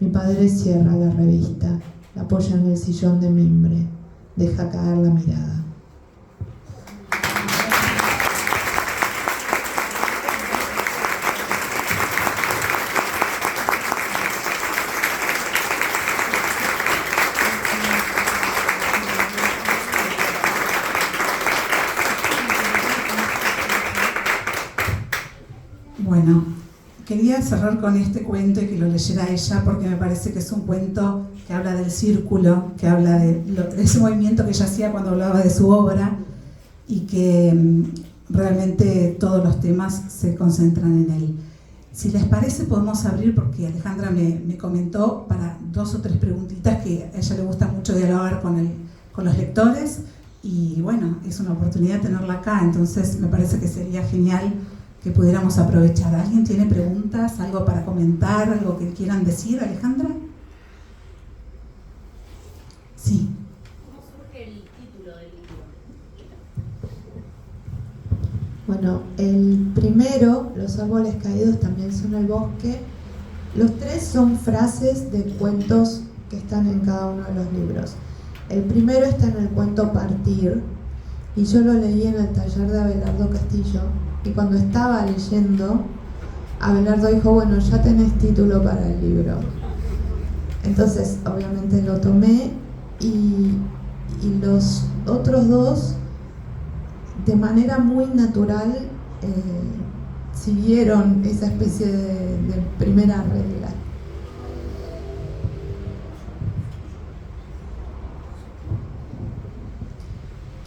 Mi padre cierra la revista, la apoya en el sillón de mimbre, deja caer la mirada. Bueno, quería cerrar con este cuento y que lo leyera ella porque me parece que es un cuento que habla del círculo, que habla de ese movimiento que ella hacía cuando hablaba de su obra y que realmente todos los temas se concentran en él. Si les parece podemos abrir, porque Alejandra me comentó, para 2 o 3 preguntitas que a ella le gusta mucho dialogar con los lectores y bueno, es una oportunidad tenerla acá, entonces me parece que sería genial que pudiéramos aprovechar. ¿Alguien tiene preguntas, algo para comentar, algo que quieran decir, Alejandra? Sí. ¿Cómo surge el título del libro? Bueno, el primero, Los árboles caídos también son el bosque. Los 3 son frases de cuentos que están en cada uno de los libros. El primero está en el cuento Partir, y yo lo leí en el taller de Abelardo Castillo. Y cuando estaba leyendo, Abelardo dijo, bueno, ya tenés título para el libro. Entonces, obviamente lo tomé y los otros 2, de manera muy natural, siguieron esa especie de primera regla.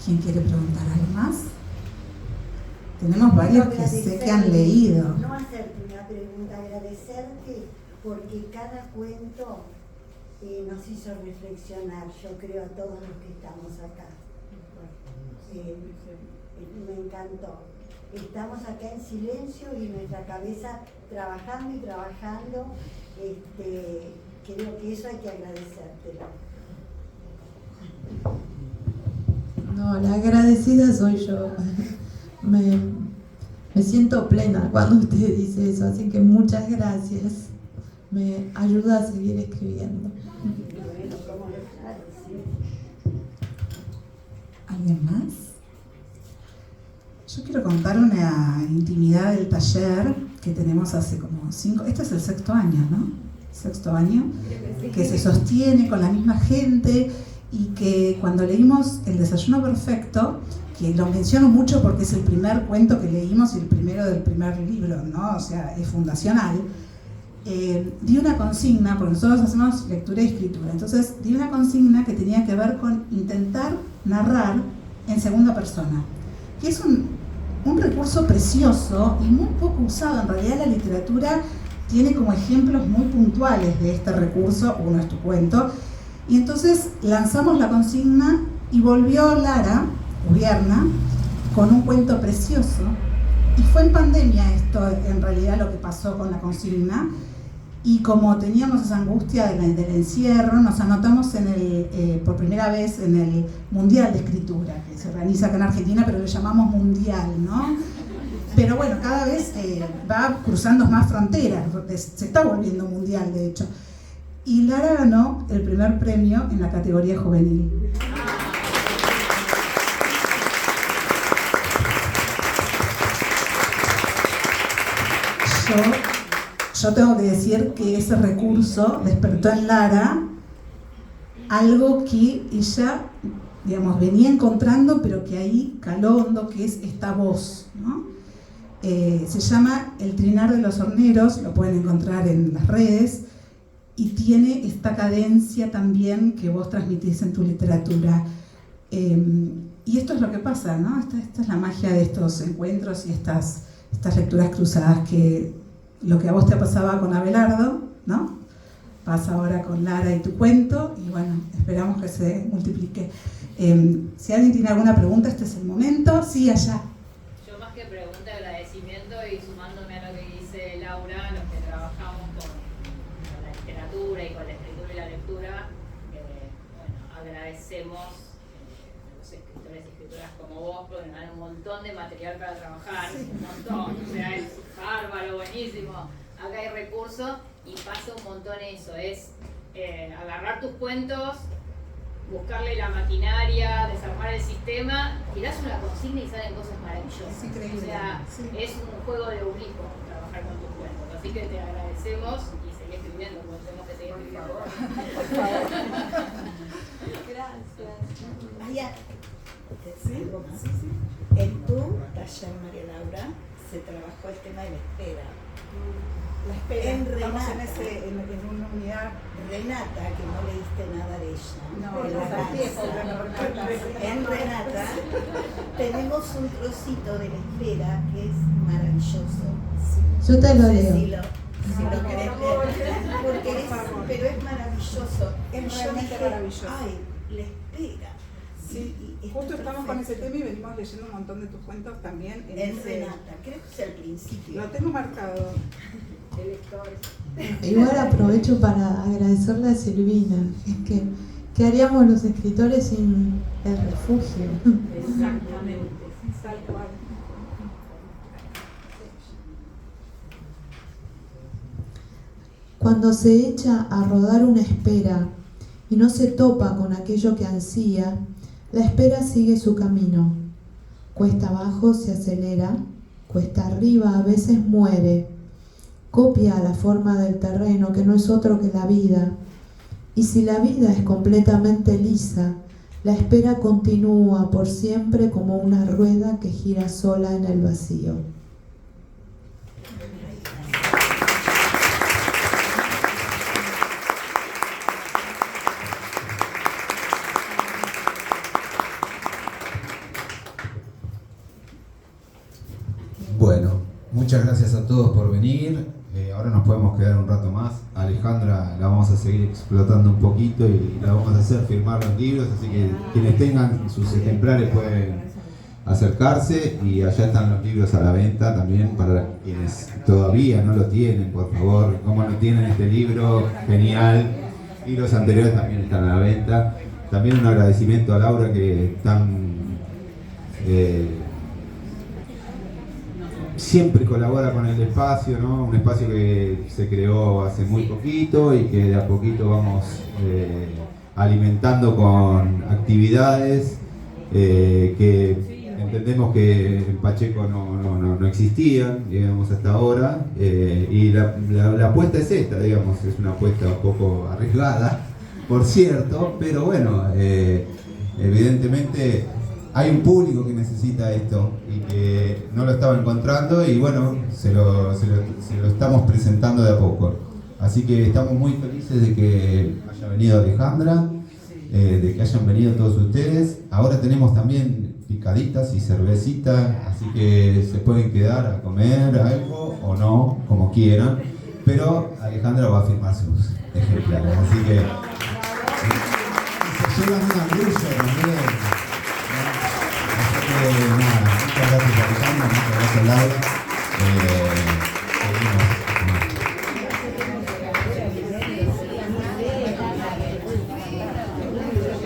¿Quién quiere preguntar algo más? Tenemos varios que sé que han leído. No hacerte una pregunta, agradecerte porque cada cuento nos hizo reflexionar, yo creo, a todos los que estamos acá. Me encantó. Estamos acá en silencio y nuestra cabeza trabajando y trabajando. Creo que eso hay que agradecértelo. No, la agradecida soy yo. Me siento plena cuando usted dice eso, así que muchas gracias. Me ayuda a seguir escribiendo. ¿Alguien más? Yo quiero contar una intimidad del taller que tenemos hace como 5, este es el 6º año, ¿no? 6º año, que se sostiene con la misma gente y que cuando leímos El desayuno perfecto, que lo menciono mucho porque es el primer cuento que leímos y el primero del primer libro, ¿no? O sea, es fundacional. Di una consigna, porque nosotros hacemos lectura y escritura, entonces di una consigna que tenía que ver con intentar narrar en segunda persona, que es un recurso precioso y muy poco usado. En realidad la literatura tiene como ejemplos muy puntuales de este recurso, uno es tu cuento, y entonces lanzamos la consigna y volvió Lara Ubierna con un cuento precioso, y fue en pandemia esto en realidad lo que pasó con la consigna, y como teníamos esa angustia del encierro, nos anotamos por primera vez en el Mundial de Escritura, que se organiza acá en Argentina, pero le llamamos Mundial, ¿no? Pero bueno, cada vez va cruzando más fronteras, se está volviendo mundial de hecho. Y Lara ganó el primer premio en la categoría juvenil. Yo tengo que decir que ese recurso despertó en Lara algo que ella, digamos, venía encontrando, pero que ahí caló hondo, que es esta voz, ¿no? Se llama El trinar de los horneros, lo pueden encontrar en las redes, y tiene esta cadencia también que vos transmitís en tu literatura. Y esto es lo que pasa, ¿no? Esta es la magia de estos encuentros y estas lecturas cruzadas, que lo que a vos te pasaba con Abelardo, ¿no? Vas ahora con Lara y tu cuento, y bueno, esperamos que se multiplique. Si alguien tiene alguna pregunta, este es el momento. Sí, allá. Yo más que pregunta, agradecimiento, y sumándome a lo que dice Laura, los que trabajamos con la literatura y con la escritura y la lectura, bueno, agradecemos a los escritores y escritoras como vos, porque nos dan un montón de material para trabajar, un montón, o sea, es bárbaro, buenísimo. Acá hay recursos y pasa un montón eso, es agarrar tus cuentos, buscarle la maquinaria, desarmar el sistema, tirás una consigna y salen cosas maravillosas. Es increíble. O sea, sí. Es un juego de obligo trabajar con tus cuentos. Así que te agradecemos y seguí escribiendo, porque tenemos que seguir escribiendo. Gracias. María, ¿algo más? En tu taller, María Laura, se trabajó el tema de la espera. La espera. En Estamos Renata. en una unidad. Renata, que no leíste nada de ella. No, de la danza. En Renata tenemos un trocito de la espera que es maravilloso. Yo te lo No sé leo. si lo querés leer, porque pero es maravilloso. Es Y yo realmente dije, maravilloso. ay, la espera. Sí, Y justo está estamos con ese perfecto. tema y venimos leyendo un montón de tus cuentos también. En Renata, creo que es el principio. Lo tengo marcado. De lectores. Igual aprovecho para agradecerle a Silvina. Es que, ¿qué haríamos los escritores sin el refugio? Exactamente. Tal cual. Cuando se echa a rodar una espera y no se topa con aquello que ansía, la espera sigue su camino. Cuesta abajo se acelera, cuesta arriba a veces muere. Copia la forma del terreno que no es otro que la vida. Y si la vida es completamente lisa, la espera continúa por siempre como una rueda que gira sola en el vacío. Bueno, muchas gracias a todos por venir. Ahora nos podemos quedar un rato más. Alejandra la vamos a seguir explotando un poquito y la vamos a hacer firmar los libros, así que quienes tengan sus ejemplares pueden acercarse, y allá están los libros a la venta también para quienes todavía no lo tienen, por favor. Como no tienen este libro, genial. Y los anteriores también están a la venta. También un agradecimiento a Laura, que siempre colabora con el espacio, ¿no? Un espacio que se creó hace muy poquito y que de a poquito vamos alimentando con actividades que entendemos que en Pacheco no existían, digamos, hasta ahora, y la apuesta es esta, digamos, es una apuesta un poco arriesgada, por cierto, pero bueno, evidentemente hay un público que necesita esto y que no lo estaba encontrando, y bueno, se lo estamos presentando de a poco. Así que estamos muy felices de que haya venido Alejandra, de que hayan venido todos ustedes. Ahora tenemos también picaditas y cervecita, así que se pueden quedar a comer algo o no, como quieran, pero Alejandra va a firmar sus ejemplares, así que se llevan una blusa también. Así que nada, muchas gracias Alejandra, muchas gracias Laura.